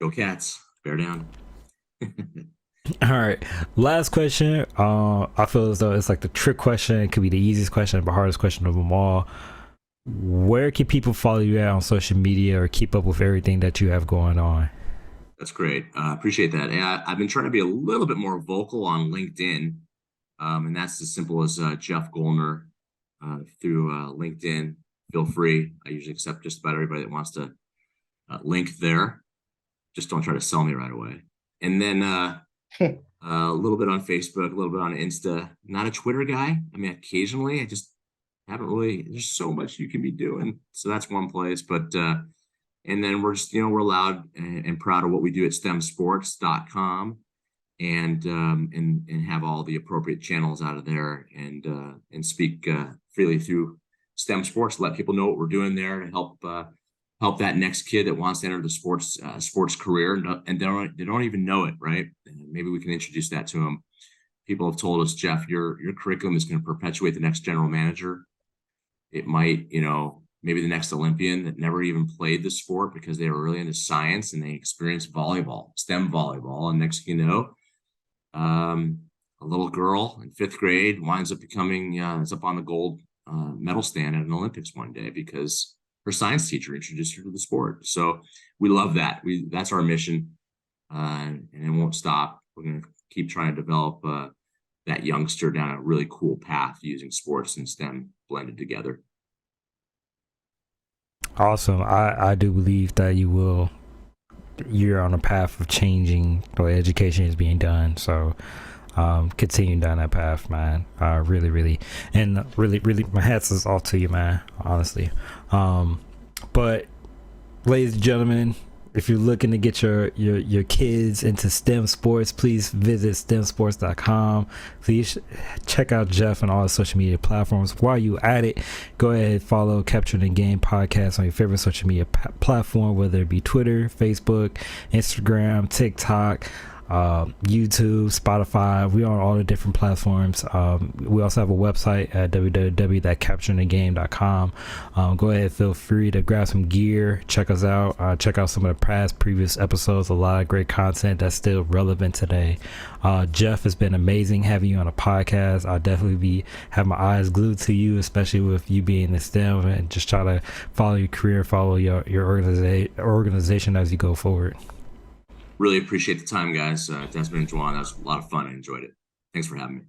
Go Cats. Bear down. All right, last question. I feel as though it's like the trick question. It could be the easiest question, but hardest question of them all. Where can people follow you at on social media or keep up with everything that you have going on? That's great. Appreciate that. I've been trying to be a little bit more vocal on LinkedIn, and that's as simple as Jeff Golner through LinkedIn. Feel free. I usually accept just about everybody that wants to link there. Just don't try to sell me right away. And then a little bit on Facebook, a little bit on Insta. Not a Twitter guy. I mean, occasionally I just haven't really. There's so much you can be doing. So that's one place. But and then we're just we're loud and proud of what we do at stemsports.com and have all the appropriate channels out of there and speak freely through STEM Sports. Let people know what we're doing there to help that next kid that wants to enter the sports career and they don't even know it, right? And maybe we can introduce that to them. People have told us, Jeff, your curriculum is going to perpetuate the next general manager. It might, maybe the next Olympian that never even played the sport because they were really into science and they experienced volleyball, STEM volleyball. And next thing you know, a a little girl in 5th grade winds up becoming is up on the gold medal stand at an Olympics one day because her science teacher introduced her to the sport. So we love that. That's our mission, and it won't stop. We're going to keep trying to develop that youngster down a really cool path using sports and STEM blended together. Awesome. I do believe that you're on a path of changing the way education is being done. So continue down that path, man. Really, my hats is off to you, man, honestly. But ladies and gentlemen, if you're looking to get your kids into STEM sports, please visit stemsports.com. Please check out Jeff on all the social media platforms. While you at it, go ahead and follow Capturing the Game podcast on your favorite social media platform, whether it be Twitter, Facebook, Instagram, TikTok, YouTube, Spotify. We are on all the different platforms. We also have a website at www.capturingthegame.com. Go ahead, feel free to grab some gear, check us out, check out some of the previous episodes. A lot of great content that's still relevant today. Jeff, it's been amazing having you on a podcast. I'll definitely have my eyes glued to you, especially with you being in STEM, and just try to follow your career, follow your organization as you go forward. Really appreciate the time, guys. Desmond and Juwan, that was a lot of fun. I enjoyed it. Thanks for having me.